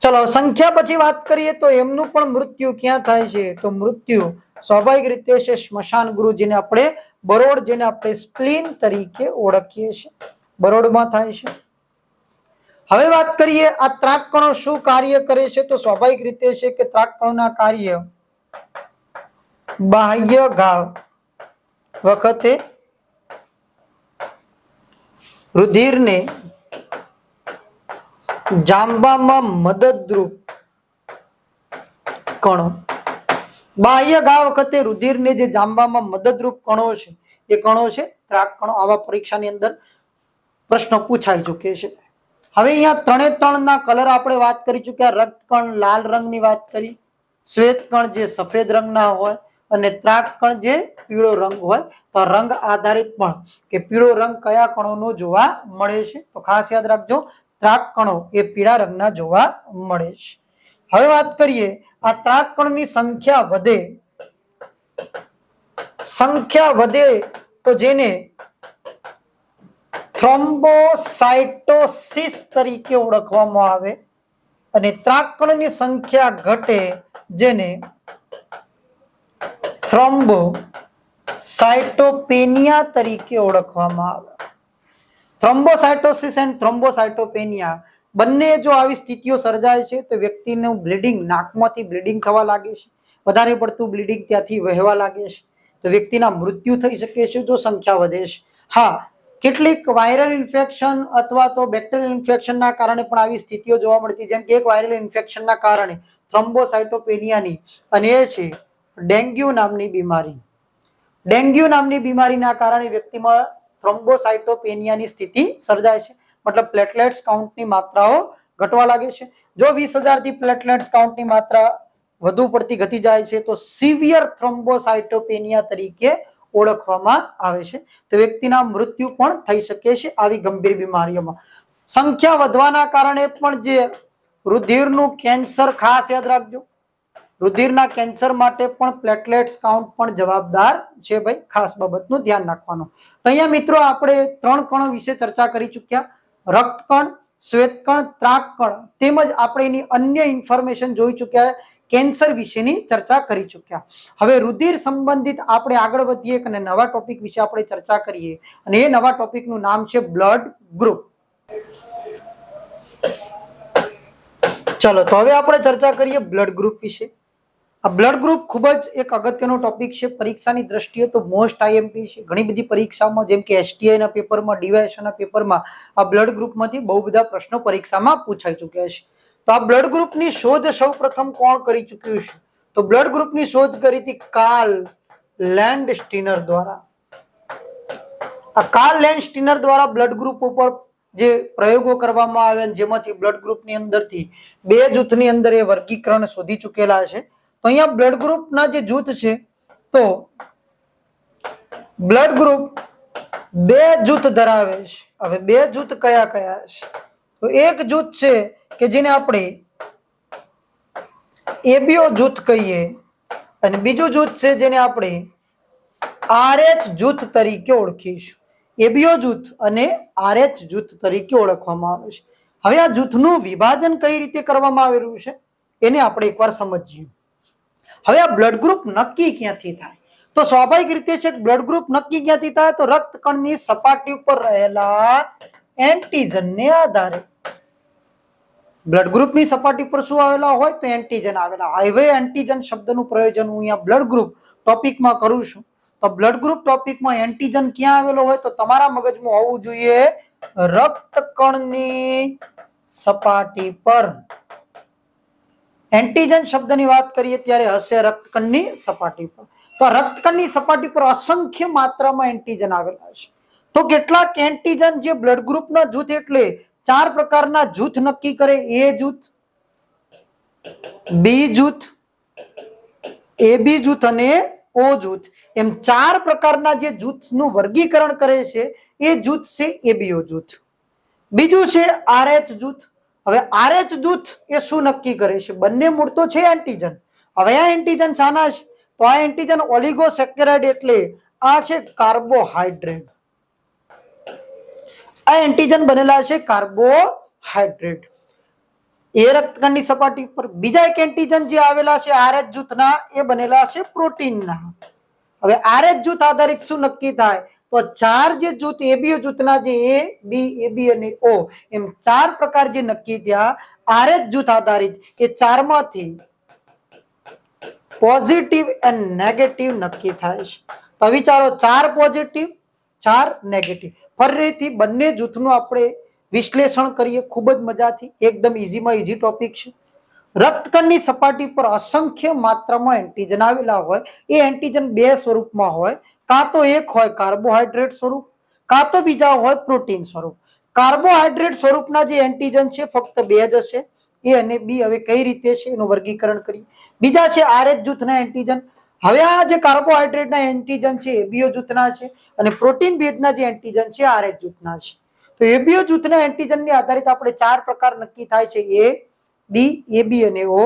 ચલો સંખ્યા પછી વાત કરીએ તો એમનું પણ મૃત્યુ ક્યાં થાય છે તો મૃત્યુ સ્વાભાવિક રીતે છે સ્મશાન ગૃહ, જેને આપણે બરોડ, જેને આપણે સ્પ્લીન તરીકે ઓળખીએ છીએ, બરોડમાં થાય છે. હવે વાત કરીએ આ ત્રાકકણો શું કાર્ય કરે છે તો સ્વાભાવિક રીતે છે કે ત્રાકકણોના કાર્ય બાહ્ય ઘાવ વખતે રુધિરને જામવામાં મદદરૂપ કણો. બાહ્ય ઘા વખતે રુધિરને જે જામવામાં મદદરૂપ કણો છે એ કણો છે ત્રાક કણો. આવા પરીક્ષાની અંદર પ્રશ્ન પૂછાઈ ચુકે છે. હવે અહીંયા 3 ના કલર આપણે વાત કરી ચુક્યા. રક્તકણ લાલ રંગની વાત કરી, શ્વેત કણ જે સફેદ રંગના હોય અને ત્રાક કણ જે પીળો રંગ હોય. તો રંગ આધારિત પણ કે પીળો રંગ કયા કણોનો જોવા મળે છે, તો ખાસ યાદ રાખજો ત્રાક કણો એ પીળા રંગના જોવા મળે છે. હવે વાત કરીએ આ ત્રાક કણની સંખ્યા વધે તો જેને થ્રોમ્બોસાઇટોસિસ તરીકે ઓળખવામાં આવે અને ત્રાક કણની સંખ્યા ઘટે જેને થ્રોમ્બોસાઇટોપેનિયા તરીકે ઓળખવામાં આવે. થ્રોમ્બોસાઇટોસિસ એન્ડ થ્રોમ્બોસાઇટોપેનિયા બંને જો આવી સ્થિતિઓ સર્જાય છે તો વ્યક્તિનું બ્લીડિંગ, નાકમાંથી બ્લીડિંગ થવા લાગે છે, વધારે પડતું બ્લીડિંગ ત્યાંથી વહેવા લાગે છે, તો વ્યક્તિના મૃત્યુ થઈ શકે છે જો સંખ્યા વધે છે. હા, કેટલીક વાયરલ ઇન્ફેક્શન અથવા તો બેક્ટેરિયલ ઇન્ફેક્શનના કારણે પણ આવી સ્થિતિઓ જોવા મળતી, જેમ કે એક વાયરલ ઇન્ફેક્શનના કારણે થ્રોમ્બોસાઇટોપેનિયાની અને એ છે ડેન્ગ્યુ નામની બીમારી. ડેન્ગ્યુ નામની બીમારીના કારણે વ્યક્તિમાં થ્રોમ્બોસાઇટોપેનિયાની સ્થિતિ સર્જાય છે, મતલબ પ્લેટલેટ્સ કાઉન્ટની માત્રાઓ ઘટવા લાગે છે. જો 20,000 થી પ્લેટલેટ્સ કાઉન્ટની માત્રા વધુ પડતી ઘટી જાય છે તો સિવિયર થ્રોમ્બોસાઇટોપેનિયા તરીકે ઓળખવામાં આવે છે, તો વ્યક્તિના મૃત્યુ પણ થઈ શકે છે આવી ગંભીર બીમારીઓમાં. સંખ્યા વધવાના કારણે પણ જે રુધિરનું કેન્સર, ખાસ યાદ રાખજો રુધિરના કેન્સર માટે પણ પ્લેટલેટ્સ કાઉન્ટ પણ જવાબદાર છે ભાઈ, ખાસ બાબતનું ધ્યાન રાખવાનું. તો અહીંયા મિત્રો આપણે 3 કણો વિશે ચર્ચા કરી ચૂક્યા, રક્તકણ, શ્વેતકણ, ત્રાક કણ, તેમજ આપણે એની અન્ય ઇન્ફોર્મેશન જોઈ ચૂક્યા, કેન્સર વિશેની ચર્ચા કરી ચૂક્યા. હવે રુધિર સંબંધિત આપણે આગળ વધીએ અને નવા ટોપિક વિશે આપણે ચર્ચા કરીએ અને એ નવા ટોપિકનું નામ છે બ્લડ ગ્રુપ. ચલો તો હવે આપણે ચર્ચા કરીએ બ્લડ ગ્રુપ વિશે. આ બ્લડ ગ્રુપ ખૂબ જ એક અગત્યનો ટોપિક છે પરીક્ષાની દ્રષ્ટિએ, તો મોસ્ટ આઈએમપી છે. ઘણી બધી પરીક્ષામાં જેમ કે એસટીઆઈ ના પેપરમાં, ડીવાયએસઓ ના પેપરમાં આ બ્લડ ગ્રુપમાંથી બહુ બધા પ્રશ્નો પરીક્ષામાં પૂછાઈ ચૂક્યા છે. તો આ બ્લડ ગ્રુપની શોધ સૌપ્રથમ કોણ કરી ચૂક્યું છે? તો બ્લડ ગ્રુપની શોધ કરી હતી કાર્લ લેન્ડસ્ટીનર દ્વારા. આ કાર્લ લેન્ડસ્ટીનર દ્વારા બ્લડ ગ્રુપ ઉપર જે પ્રયોગો કરવામાં આવ્યા જેમાંથી બ્લડ ગ્રુપની અંદરથી 2 જૂથની અંદર એ વર્ગીકરણ શોધી ચૂકેલા છે. તો અહીંયા બ્લડ ગ્રુપના જે જૂથ છે તો બ્લડ ગ્રુપ 2 જૂથ ધરાવે છે. હવે 2 જૂથ કયા કયા છે? તો એક જૂથ છે કે જેને આપણે એબીઓ જૂથ કહીએ અને બીજું જૂથ છે જેને આપણે આરએચ જૂથ તરીકે ઓળખીશું. એબીઓ જૂથ અને આરએચ જૂથ તરીકે ઓળખવામાં આવે છે. હવે આ જૂથનું વિભાજન કઈ રીતે કરવામાં આવેલું છે એને આપણે એકવાર સમજીએ. હવે આ બ્લડ ગ્રુપ નક્કી ક્યાંથી થાય? તો સ્વાભાવિક રીતે છે બ્લડ ગ્રુપ નક્કી ક્યાંથી થાય? તો રક્તકણની સપાટી ઉપર રહેલા એન્ટીજનને આધારે. બ્લડ ગ્રુપની સપાટી પર શું આવેલા હોય? તો એન્ટીજન આવેલા. હવે એન્ટીજન શબ્દનું પ્રયોજન હું અહીંયા બ્લડ ગ્રુપ ટોપિકમાં કરું છું. તો બ્લડ ગ્રુપ ટોપિકમાં એન્ટીજન ક્યાં આવેલો હોય? તો તમારા મગજમાં હોવું જોઈએ રક્તકણની સપાટી પર. એન્ટીજન શબ્દની વાત કરીએ ત્યારે હશે રક્તકણની સપાટી પર. તો રક્તકણની સપાટી પર અસંખ્ય માત્રામાં એન્ટીજન આવેલા છે. તો કેટલાક એન્ટીજન જે બ્લડ ગ્રુપના જૂથ એટલે 4 પ્રકારના જૂથ નક્કી કરે. એ જૂથ, બી જૂથ, એબી જૂથ અને ઓ જૂથ, એમ 4 પ્રકારના જે જૂથનું વર્ગીકરણ કરે છે એ જૂથ છે એબીઓ જૂથ. બીજું છે આરએચ જૂથ. હવે આરએચ જૂથ એ શું નક્કી કરે છે? બંને મૂળ તો છે એન્ટીજન. હવે આ એન્ટીજન શાના છે? તો આ એન્ટીજન ઓલિગોસેકેરાઇડ એટલે આ છે કાર્બોહાઈડ્રેટ. આ એન્ટીજન બનેલા છે કાર્બોહાઈડ્રેટ એ રક્તકણની સપાટી પર. બીજા એક એન્ટીજન જે આવેલા છે આરએચ જૂથના એ બનેલા છે પ્રોટીનના. હવે આરએચ જૂથ આધારિત શું નક્કી થાય? તો 4 જે જૂથ એબીઓ જૂથના જે એ બી, એબી અને ઓ એમ 4 પ્રકાર જે નક્કી થયા આરએચ જૂથ આધારિત, એ 4 માંથી પોઝિટિવ એન્ડ નેગેટિવ નક્કી થાય છે. તો વિચારો 4 પોઝિટિવ 4 નેગેટિવ. ફરીથી બંને જૂથનું આપણે વિશ્લેષણ કરીએ ખૂબ જ મજાથી. એકદમ ઈઝીમાં ઈઝી ટોપિક છે. રક્તકણની સપાટી પર અસંખ્ય માત્રામાં એન્ટીજન આવેલા હોય. એ એન્ટીજન બે સ્વરૂપમાં હોય. કાં તો એક હોય કાર્બોહાઈડ્રેટ સ્વરૂપ, કાં તો બીજા હોય પ્રોટીન સ્વરૂપ. કાર્બોહાઈડ્રેટ સ્વરૂપના જે એન્ટીજન છે ફક્ત બે જ હશે, એ અને બી. હવે કઈ રીતે છે એનું વર્ગીકરણ કરીએ. બીજા છે RH જૂથના એન્ટીજન. હવે આ જે કાર્બોહાઈડ્રેટના એન્ટીજન છે એબીઓ જૂથના છે અને પ્રોટીન બેઝના જે એન્ટીજન છે RH જૂથના છે. તો એબીઓ જૂથના એન્ટીજનને આધારિત આપણે 4 પ્રકાર નક્કી થાય છે: એ, બી, એબી અને ઓ.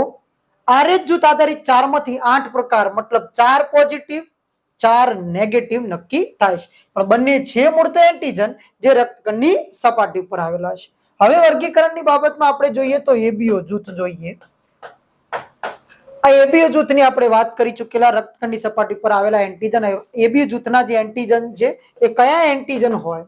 RH જૂથ આધારિત 4 માંથી 8 પ્રકાર, મતલબ 4 પોઝિટિવ 4 નેગેટિવ નક્કી થાય છે. પણ બંને છે મૂળ તો એન્ટીજન જે રક્તકણની સપાટી પર આવેલા છે. હવે વર્ગીકરણની બાબતમાં આપણે જોઈએ તો એબીઓ જૂથ જોઈએ. આ એબીઓ જૂથની આપણે વાત કરી ચૂકેલા. રક્તકણની સપાટી પર આવેલા એન્ટીજન. એબીઓ જૂથના જે એન્ટીજન છે એ કયા એન્ટીજન હોય?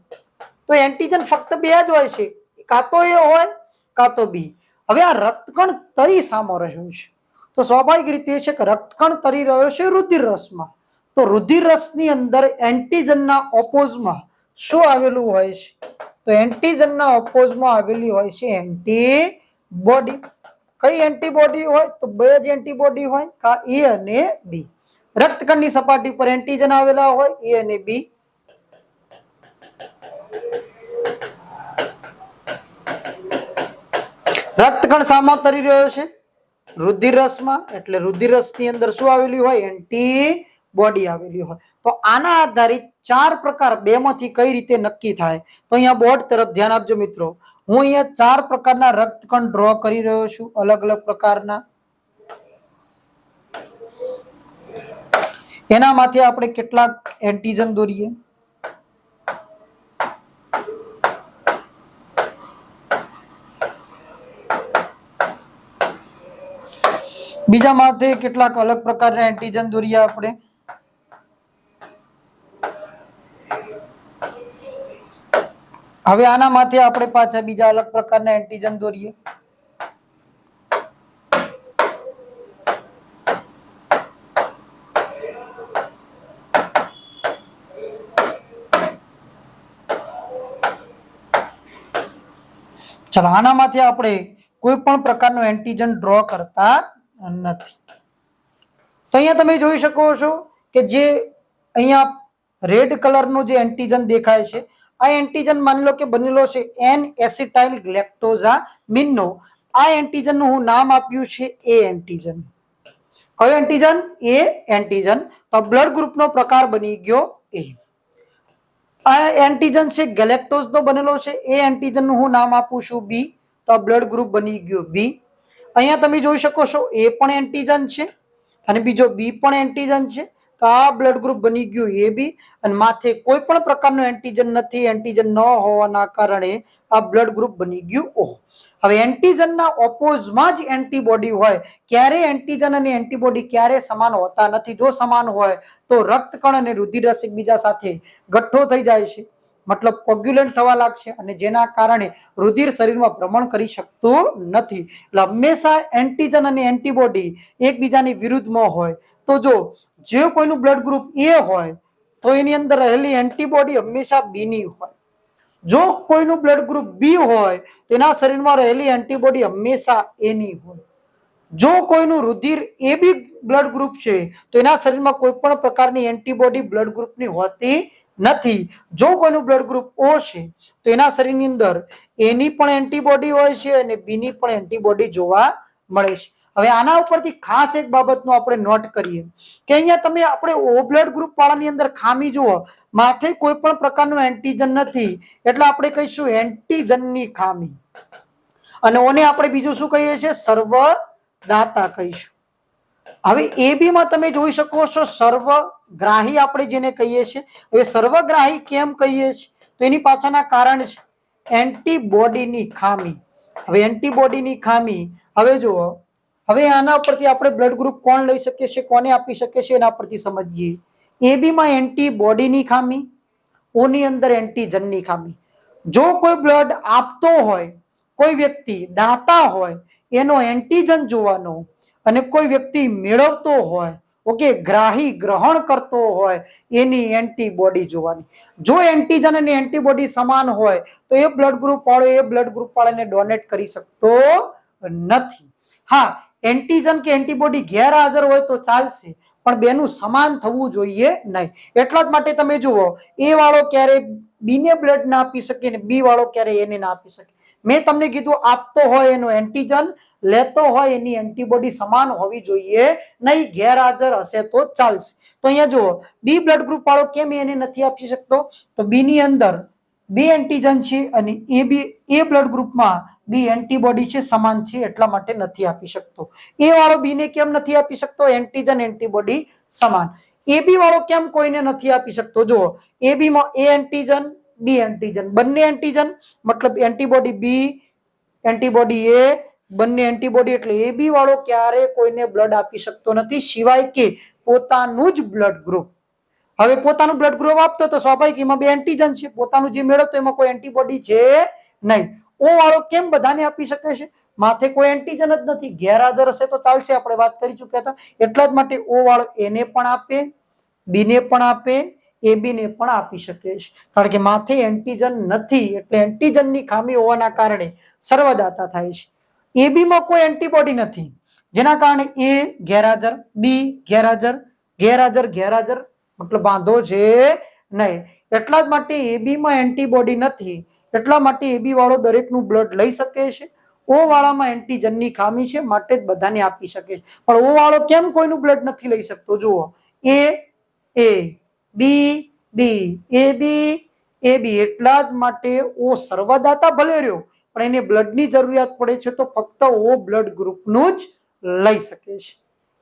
તો એન્ટીજન ફક્ત બે જ હોય છે, કાં તો એ હોય કાં તો બી. હવે આ રક્તકણ તરી સામો રહ્યું છે, તો સ્વાભાવિક રીતે છે કે રક્તકણ તરી રહ્યો છે રુધિર રસમાં. તો રુધિર રસની અંદર એન્ટીજનના ઓપોઝમાં શું આવેલું હોય છે? તો એન્ટીજનના ઓપોઝમાં આવેલી હોય છે એન્ટીબોડી. કઈ એન્ટીબોડી હોય? તો બે જ એન્ટીબોડી હોય, કા એ અને બી. રક્તકણની સપાટી પર એન્ટીજન આવેલા હોય એ અને બી. રક્તકણ સામો તરી રહ્યો છે રુધિર રસમાં, એટલે રુધિર રસની અંદર શું આવેલી હોય? એન્ટીબોડી આવેલી હોય. તો આના આધારિત 4 પ્રકાર બે માંથી કઈ રીતે નક્કી થાય? તો અહીંયા બોર્ડ તરફ ધ્યાન આપજો મિત્રો. હું અહીંયા 4 પ્રકારના રક્તકણ ડ્રો કરી રહ્યો છું, અલગ અલગ પ્રકારના. એનામાંથી આપણે કેટલાક એન્ટીજન દોરીએ. બીજા માથે કેટલાક અલગ પ્રકારના એન્ટીજન દોરીએ આપણે. હવે આના માથે આપણે પાછા બીજા અલગ પ્રકારના એન્ટીજન દોરીએ. ચાલો, આનામાંથી આપણે કોઈ પણ પ્રકારનું એન્ટીજન ડ્રો કરતા નથી. તો અહીંયા તમે જોઈ શકો છો કે જે અહીંયા રેડ કલરનું જે એન્ટીજન દેખાય છે, આ એન્ટીજન માની લો કે બનેલો છે N-એસિટાઇલ ગ્લેક્ટોઝામિનનો. આ એન્ટીજન નું હું નામ આપ્યું છે એ એન્ટીજન. કયો એન્ટીજન? એ એન્ટીજન. તો બ્લડ ગ્રુપનો પ્રકાર બની ગયો એ. આ એન્ટીજન છે ગેલેક્ટોઝ નો બનેલો છે. એ એન્ટીજન નું હું નામ આપું છું બી. તો આ બ્લડ ગ્રુપ બની ગયો બી. અહીંયા તમે જોઈ શકો છો એ પણ એન્ટીજન છે અને બીજો બી પણ એન્ટીજન છે. તો આ બ્લડ ગ્રુપ બની ગયું એ બી. અને માથે કોઈ પણ પ્રકારનું એન્ટીજન નથી. એન્ટીજન ન હોવાના કારણે આ બ્લડ ગ્રુપ બની ગયું O. હવે એન્ટીજનના ઓપોઝમાં જ એન્ટીબોડી હોય. ક્યારે એન્ટીજન અને એન્ટીબોડી ક્યારે સમાન હોતા નથી. જો સમાન હોય તો રક્તકણ અને રુધિર રસ એકબીજા સાથે ગઠ્ઠો થઈ જાય છે, મતલબ કોગ્યુલેન્ટ થવા લાગશે અને જેના કારણે રુધિર શરીરમાં ભ્રમણ કરી શકતું નથી. એટલે હંમેશા એન્ટીજન અને એન્ટીબોડી એકબીજાની વિરુદ્ધમાં હોય. તો જો કોઈનું બ્લડ ગ્રુપ એ હોય તો એની અંદર રહેલી એન્ટીબોડી હંમેશા બી ની હોય. જો કોઈનું બ્લડ ગ્રુપ બી હોય તો એના શરીરમાં રહેલી એન્ટીબોડી હંમેશા એ ની હોય. જો કોઈનું રુધિર એ બી બ્લડ ગ્રુપ છે તો એના શરીરમાં કોઈ પણ પ્રકારની એન્ટીબોડી બ્લડ ગ્રુપની હોતી નથી. જો કોઈનું બ્લડ ગ્રુપ O છે તો એના શરીરની અંદર એની પણ એન્ટીબોડી હોય છે અને બી ની પણ એન્ટીબોડી જોવા મળે છે. હવે આના ઉપરથી ખાસ એક બાબતનો આપણે નોટ કરીએ કે અહીંયા તમે આપણે O બ્લડ ગ્રુપ વાળાની અંદર ખામી જુઓ, માથે કોઈ પણ પ્રકારનું એન્ટીજન નથી એટલે આપણે કહીશું એન્ટીજનની ખામી. અને ઓને આપણે બીજું શું કહીએ છીએ? સર્વદાતા કહીશું. હવે એ બી માં તમે જોઈ શકો છો સર્વગ્રાહી આપણે જેને કહીએ છીએ. હવે સર્વગ્રાહી કેમ કહીએ છીએ? તો એની પાછળના કારણ છે એન્ટીબોડીની ખામી. હવે એન્ટીબોડીની ખામી, હવે જુઓ, હવે આના પરથી આપણે બ્લડ ગ્રુપ કોણ લઈ શકીએ છીએ, કોને આપી શકીએ છીએ એના પરથી સમજીએ. એ બી માં એન્ટીબોડીની ખામી, ઓ ની અંદર એન્ટીજનની ખામી. જો કોઈ બ્લડ આપતો હોય, કોઈ વ્યક્તિ દાતા હોય, એનો એન્ટીજન જોવાનો અને કોઈ વ્યક્તિ મેળવતો હોય, ઓકે, ગ્રાહી ગ્રહણ કરતો હોય, એની એન્ટીબોડી જોવાની. જો એન્ટીજન અને એન્ટીબોડી સમાન હોય તો એ બ્લડ ગ્રુપ વાળો એ બ્લડ ગ્રુપ વાળાને ડોનેટ કરી શકતો નથી. હા, એન્ટીજન કે એન્ટીબોડી ગેરહાજર હોય તો ચાલશે, પણ બેનું સમાન થવું જોઈએ નહીં. એટલા જ માટે તમે જુઓ, એ વાળો ક્યારે બી ને બ્લડ ના આપી શકે ને બી વાળો ક્યારે એને ના આપી શકે. મેં તમને કીધું, આપતો હોય એનો એન્ટીજન, લેતો હોય એની એન્ટીબોડી સમાન હોવી જોઈએ નહીં, ગેરહાજર હશે તો ચાલશે. તો અહીંયા જુઓ, બી બ્લડ ગ્રુપ વાળો કેમ એને નથી આપી શકતો? તો બી ની અંદર બે એન્ટીજન છે અને એ બ્લડ ગ્રુપમાં બી એન્ટીબોડી છે, સમાન છે, એટલા માટે નથી આપી શકતો. એ વાળો બી ને કેમ નથી આપી શકતો? એન્ટીજન એન્ટીબોડી સમાન. એ બી વાળો કેમ કોઈને નથી આપી શકતો? જુઓ, એ બી માં એ એન્ટીજન બી એન્ટીજન, બંને એન્ટીજન મતલબ એન્ટીબોડી બી એન્ટીબોડી એ, બંને એન્ટીબોડી, એટલે એ બી વાળો ક્યારે કોઈને બ્લડ આપી શકતો નથી, સિવાય કે પોતાનું જ બ્લડ ગ્રુપ. હવે પોતાનું બ્લડ ગ્રુપ આપતો તો સ્વાભાવિક એમાં બે એન્ટીજન છે, પોતાનું જે મેળવતો એમાં કોઈ એન્ટીબોડી છે નહીં. ઓ વાળો કેમ બધાને આપી શકે છે? માથે કોઈ એન્ટીજન જ નથી, ગેરહાજર હશે તો ચાલશે, આપણે વાત કરી ચૂક્યા હતા. એટલા જ માટે ઓ વાળો એને પણ આપે, બી ને પણ આપે, એ બી ને પણ આપી શકે છે, કારણ કે માથે એન્ટીજન નથી. એટલે એન્ટીજનની ખામી હોવાના કારણે સર્વદાતા થાય છે. એ બી માં કોઈ એન્ટીબોડી નથી, જેના કારણે એ ગેરહાજર, બી ગેરહાજર, ગેરહાજર, ગેરહાજર, મતલબ વાંધો છે નહીં. એટલા જ માટે એબી માં એન્ટીબોડી નથી, એટલા માટે એબી વાળો દરેકનું બ્લડ લઈ શકે છે. ઓ વાળામાં એન્ટીજનની ખામી છે, માટે જ બધાને આપી શકે છે. પણ ઓ વાળો કેમ કોઈનું બ્લડ નથી લઈ શકતો? જુઓ, એ બી બી, એ બી, એટલા જ માટે ઓ સર્વદાતા ભલે રહ્યો, પણ એને બ્લડની જરૂરિયાત પડે છે તો ફક્ત ઓ બ્લડ ગ્રુપનું જ લઈ શકે છે.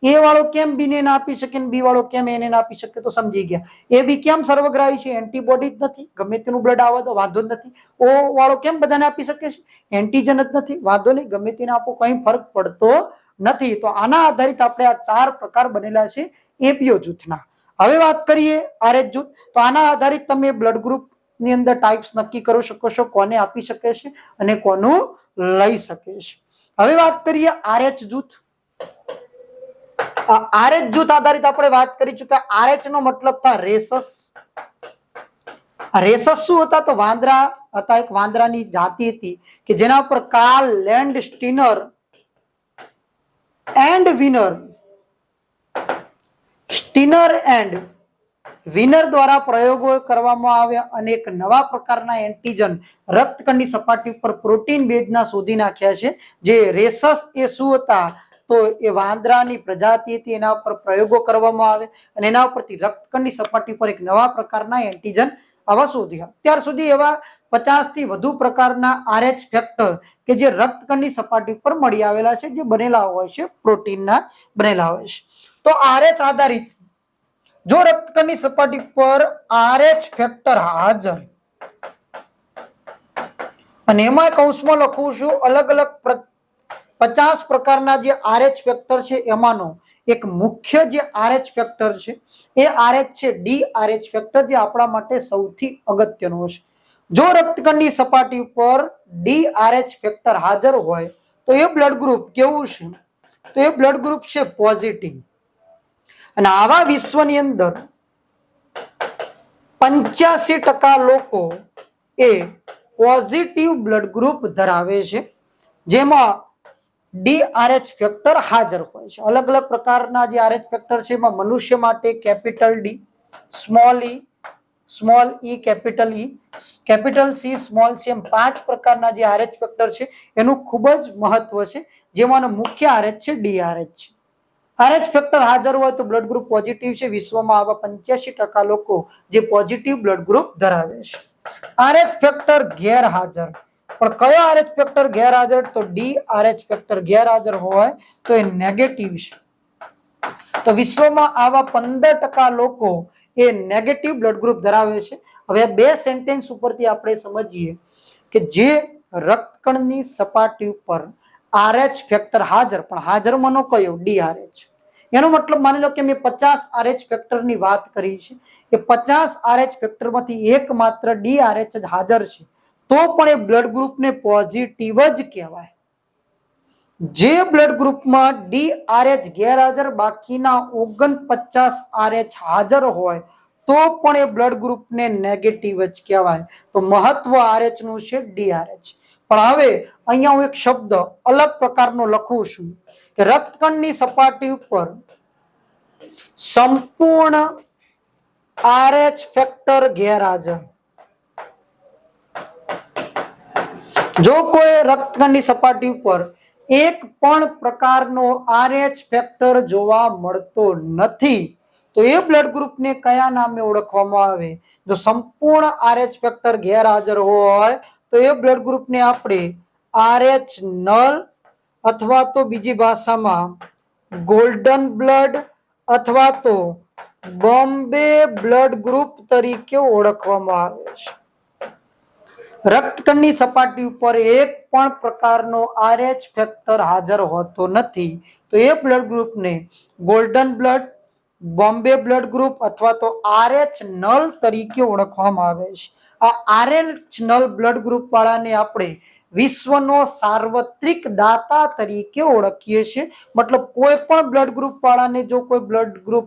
એ વાળો કેમ બી ને ના આપી શકે, બી વાળો કેમ એને ના આપી શકે? તો સમજી ગયા. એ બી કેમ સર્વગ્રાહી છે? એન્ટીબોડી જ નથી, ગમે તેનું બ્લડ આવે તો વાંધો જ નથી. ઓ વાળો કેમ બધાને આપી શકે છે? એન્ટીજન જ નથી, વાંધો નહીં, ગમે તેને આપો, કઈ ફરક પડતો નથી. તો આના આધારિત આપણે આ 4 પ્રકાર બનેલા છે એપીઓ જૂથના. હવે વાત કરીએ આરએચ જૂથ. તો આના આધારિત તમે બ્લડ ગ્રુપ ની અંદર ટાઈપ્સ નક્કી કરી શકો છો, કોને આપી શકે છે અને કોનું લઈ શકે છે. હવે વાત કરીએ આરએચ જૂથ. આરએચ જૂથ આધારિત આપણે વાત કરી ચૂક્યા. આરએચ નો મતલબ था રેસસ. રેસસ શું હતા? તો વાંદરા હતા, એક વાંદરાની જાતિ હતી કે જેના પર કાર્લ લેન્ડ સ્ટીનર એન્ડ વિનર દ્વારા પ્રયોગો કરવામાં આવ્યા અને એક નવા પ્રકારના એન્ટીજન રક્તકણની સપાટી પર પ્રોટીન બેઝના શોધી નાખ્યા છે. જે રેસસ એ શું હતા? તો એ વાંદરાની પ્રજાતિ હતી, એના પર પ્રયોગો કરવામાં આવે અને એના ઉપરથી રક્તકણની સપાટી પર એક નવા પ્રકારના એન્ટીજન આવા શોધ્યા. ત્યાર સુધી એવા 50 થી વધુ પ્રકારના આરએચ ફેક્ટર કે જે રક્તકણની સપાટી પર મળી આવેલા છે, જે બનેલા હોય છે પ્રોટીનના બનેલા હોય છે. તો આરએચ આધારિત જો રક્તકણની સપાટી પર આરએચ ફેક્ટર હાજર, અને એમાં કૌંસમાં લખું છું અલગ અલગ 50 પ્રકારના જે આરએચ ફેક્ટર છે એમાંનો એક મુખ્ય જે આરએચ ફેક્ટર છે એ આરએચ છે ડી આરએચ ફેક્ટર, જે આપણા માટે સૌથી અગત્યનો છે. જો રક્તકણની સપાટી ઉપર ડી આરએચ ફેક્ટર હાજર હોય તો એ બ્લડ ગ્રુપ કેવું છે? તો એ બ્લડ ગ્રુપ છે પોઝિટિવ. અને આવા વિશ્વની અંદર 85% લોકો એ પોઝિટિવ બ્લડ ગ્રુપ ધરાવે છે, જેમાં ડી આરએચ ફેક્ટર હાજર હોય છે. અલગ અલગ પ્રકારના જે આરએચ ફેક્ટર છે એમાં મનુષ્ય માટે કેપિટલ ડી, સ્મોલ ઈ, કેપિટલ સી, સ્મોલ સી, એમ 5 પ્રકારના જે આરએચ ફેક્ટર છે એનું ખૂબ જ મહત્વ છે, જેમાંનો મુખ્ય આરએચ છે ડી આરએચ છે. આરએચ ફેક્ટર હાજર હોય તો બ્લડ ગ્રુપ પોઝિટિવ છે. વિશ્વમાં આવા 85% લોકો જે પોઝિટિવ બ્લડ ગ્રુપ ધરાવે છે. આરએચ ફેક્ટર ગેરહાજર, પણ કયો આરએચ ફેક્ટર ગેરહાજર? તો ડી આરએચ ફેક્ટર ગેરહાજર હોય તો એ નેગેટિવ છે. તો વિશ્વમાં આવા 15% લોકો એ નેગેટિવ બ્લડ ગ્રુપ ધરાવે છે. હવે બે સેન્ટેન્સ ઉપરથી આપણે સમજીએ કે જે રક્તકણની સપાટી ઉપર આરએચ ફેક્ટર હાજર, પણ હાજરમાંનો કયો? D Rh. એનો મતલબ માની લો કે મેં 50 આરએચ ફેક્ટરની વાત કરી છે, એ 50 આરએચ ફેક્ટરમાંથી એક માત્ર ડી આરએચ જ હાજર છે, તો પણ એ બ્લડ ગ્રુપને પોઝિટિવ જ કહેવાય. જે બ્લડ ગ્રુપમાં DRH ગેરહાજર બાકીના 49 RH હાજર હોય તો પણ એ બ્લડ ગ્રુપને નેગેટિવ જ કહેવાય. તો મહત્વ RH નું છે DRH. પણ હવે અહીંયા હું એક શબ્દ અલગ પ્રકારનો લખું છું કે રક્તકણની સપાટી ઉપર સંપૂર્ણ RH ફેક્ટર ગેરહાજર. જો કોઈ રક્તકણની સપાટી ઉપર એક પણ પ્રકારનો RH ફેક્ટર જોવા મળતો નથી તો એ બ્લડ ગ્રુપને કયા નામે ઓળખવામાં આવે? જો સંપૂર્ણ RH ફેક્ટર ગેરહાજર હોય તો એ બ્લડ ગ્રુપને આપણે RH નલ અથવા તો બીજી ભાષામાં ગોલ્ડન બ્લડ અથવા તો બોમ્બે બ્લડ ગ્રુપ તરીકે ઓળખવામાં આવે છે. રક્તકણની સપાટી ઉપર એક પણ પ્રકારનો RH ફેક્ટર હાજર હોતો નથી તો એ બ્લડ ગ્રુપને golden blood, Bombay blood group અથવા તો RH નલ તરીકે ઓળખવામાં આવે છે. આ RH નલ બ્લડ ગ્રુપ વાળાને આપણે વિશ્વનો સાર્વત્રિક દાતા તરીકે ઓળખીએ છીએ. મતલબ કોઈ પણ બ્લડ ગ્રુપ વાળાને જો કોઈ બ્લડ ગ્રુપ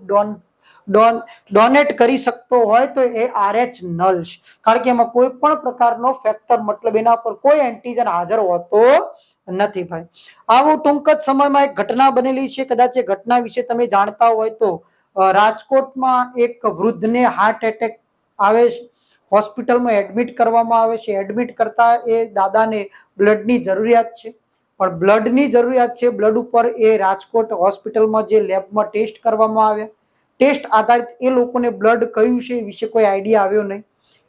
ડોનેટ કરી શકતો હોય તો એ RH નલ છે. કારણ કે એમાં કોઈ પણ પ્રકારનો ફેક્ટર મતલબ એના પર કોઈ એન્ટીજન હાજર હોતો નથી ભાઈ. આવું ટૂંક જ સમયમાં એક ઘટના બનેલી છે. કદાચ એ ઘટના વિશે તમે જાણતા હોય તો રાજકોટમાં એક વૃદ્ધને હાર્ટ એટેક આવે છે. હોસ્પિટલમાં એડમિટ કરવામાં આવે છે. એડમિટ કરતા એ દાદાને બ્લડની જરૂરિયાત છે. પણ બ્લડની જરૂરિયાત છે, બ્લડ ઉપર એ રાજકોટ હોસ્પિટલમાં જે લેબમાં ટેસ્ટ કરવામાં આવ્યા, ટેસ્ટ આધારિત એ લોકોને બ્લડ કયું છે એ વિશે કોઈ આઈડિયા આવ્યો નહીં.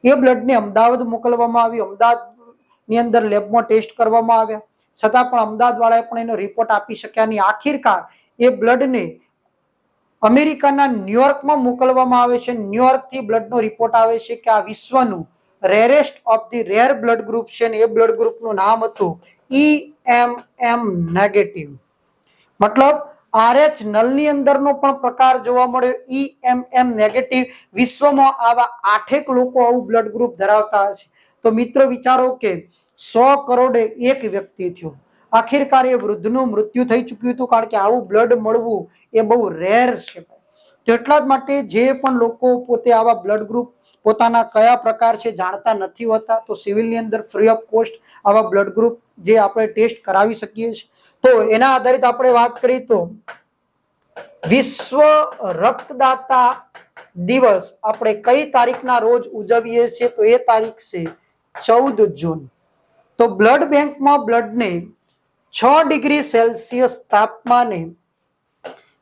એ બ્લડને અમદાવાદ મોકલવામાં આવ્યું. અમદાવાદની અંદર લેબમાં ટેસ્ટ કરવામાં આવ્યા છતાં પણ અમદાવાદ વાળાએ પણ એનો રિપોર્ટ આપી શક્યા નહીં. આખિરકાર એ બ્લડને અમેરિકાના ન્યુયોર્કમાં મોકલવામાં આવે છે. ન્યુયોર્કથી બ્લડનો રિપોર્ટ આવે છે કે આ વિશ્વનું rarest of the rare blood group છે ને એ બ્લડ ગ્રુપનું નામ હતું EMM નેગેટિવ. મતલબ RH નલની અંદરનો પણ પ્રકાર જોવા મળ્યો EMM નેગેટિવ. વિશ્વમાં આવા 8 લોકો આવું બ્લડ ગ્રુપ ધરાવતા હશે. તો મિત્રો વિચારો કે 100 કરોડે એક વ્યક્તિ થયો. આખિરકાર એ વૃદ્ધનું મૃત્યુ થઈ ચૂક્યું હતું કારણ કે આવું બ્લડ મળવું એ બહુ રેર છે. તો એટલા જ માટે જે પણ લોકો પોતે આવા બ્લડ ગ્રુપ પોતાના કયા પ્રકાર છે જાણતા નથી હોતા તો સિવિલની અંદર ફ્રી ઓફ કોસ્ટ આવા બ્લડ ગ્રુપ જે આપણે ટેસ્ટ કરાવી શકીએ છીએ. તો એના આધારિત આપણે વાત કરીએ તો વિશ્વ રક્તદાતા દિવસ આપણે કઈ તારીખના રોજ ઉજવીએ છીએ તો એ તારીખ છે 14 જૂન. તો બ્લડ બેંકમાં બ્લડને 6 ડિગ્રી સેલ્સિયસ તાપમાને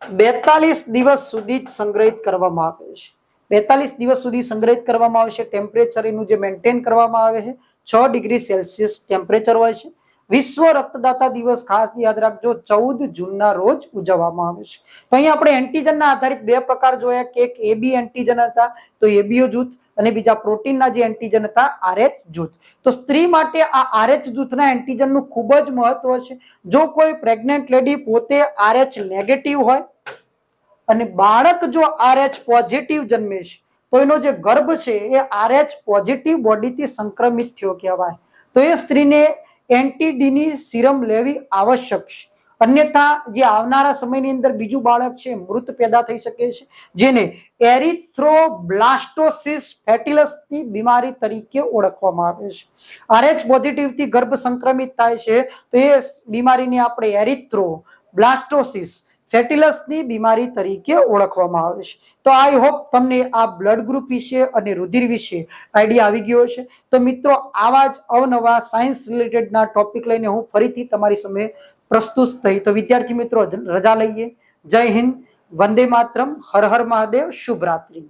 42 દિવસ સુધી સંગ્રહિત કરવામાં આવે છે. 42 દિવસ સુધી સંગ્રહિત કરવામાં આવે છે. ટેમ્પરેચર એનું જે મેન્ટેન કરવામાં આવે છે 6 ડિગ્રી સેલ્સિયસ ટેમ્પરેચર હોય છે. વિશ્વ રક્તદાતા દિવસ ખાસ યાદ રાખજો 14 જૂનના રોજ ઉજવવામાં આવે છે. તો અહીં આપણે એન્ટીજનના આધારિત 2 પ્રકાર જોયા કે એક AB એન્ટીજન હતા તો ABO જૂથ અને બીજા પ્રોટીનના જે એન્ટીજન હતા RH જૂથ. તો સ્ત્રી માટે આ RH જૂથના એન્ટીજનનું ખૂબ જ મહત્વ છે. જો કોઈ પ્રેગ્નન્ટ લેડી પોતે RH નેગેટિવ હોય અને બાળક જો RH પોઝિટિવ જન્મે છે તો એનો જે ગર્ભ છે એ RH પોઝિટિવ બોડીથી સંક્રમિત થયો કહેવાય. તો એ સ્ત્રીને એન્ટીડીની સિરમ લેવી આવશ્યક છે. અન્યથા જે આવનારા સમયની અંદર બીજું બાળક છે મૃત પેદા થઈ શકે છે જેને એરિથ્રોબ્લાસ્ટોસિસ ફેટિલસની બીમારી તરીકે ઓળખવામાં આવે છે. RH પોઝિટિવથી ગર્ભ સંક્રમિત થાય છે તો એ બીમારીને આપણે એરિથ્રોબ્લાસ્ટોસિસ ફેટિલસની બીમારી તરીકે ઓળખવામાં આવે છે. તો આઈ હોપ તમને આ બ્લડ ગ્રુપ વિશે અને રુધિર વિશે આઈડિયા આવી ગયો છે. તો મિત્રો આવા જ અવનવા સાયન્સ રિલેટેડના ટોપિક લઈને હું ફરીથી તમારી સામે પ્રસ્તુત થઈ. તો વિદ્યાર્થી મિત્રો રજા લઈએ. જય હિન્દ, વંદે માતરમ, હર હર મહાદેવ, શુભ રાત્રિ.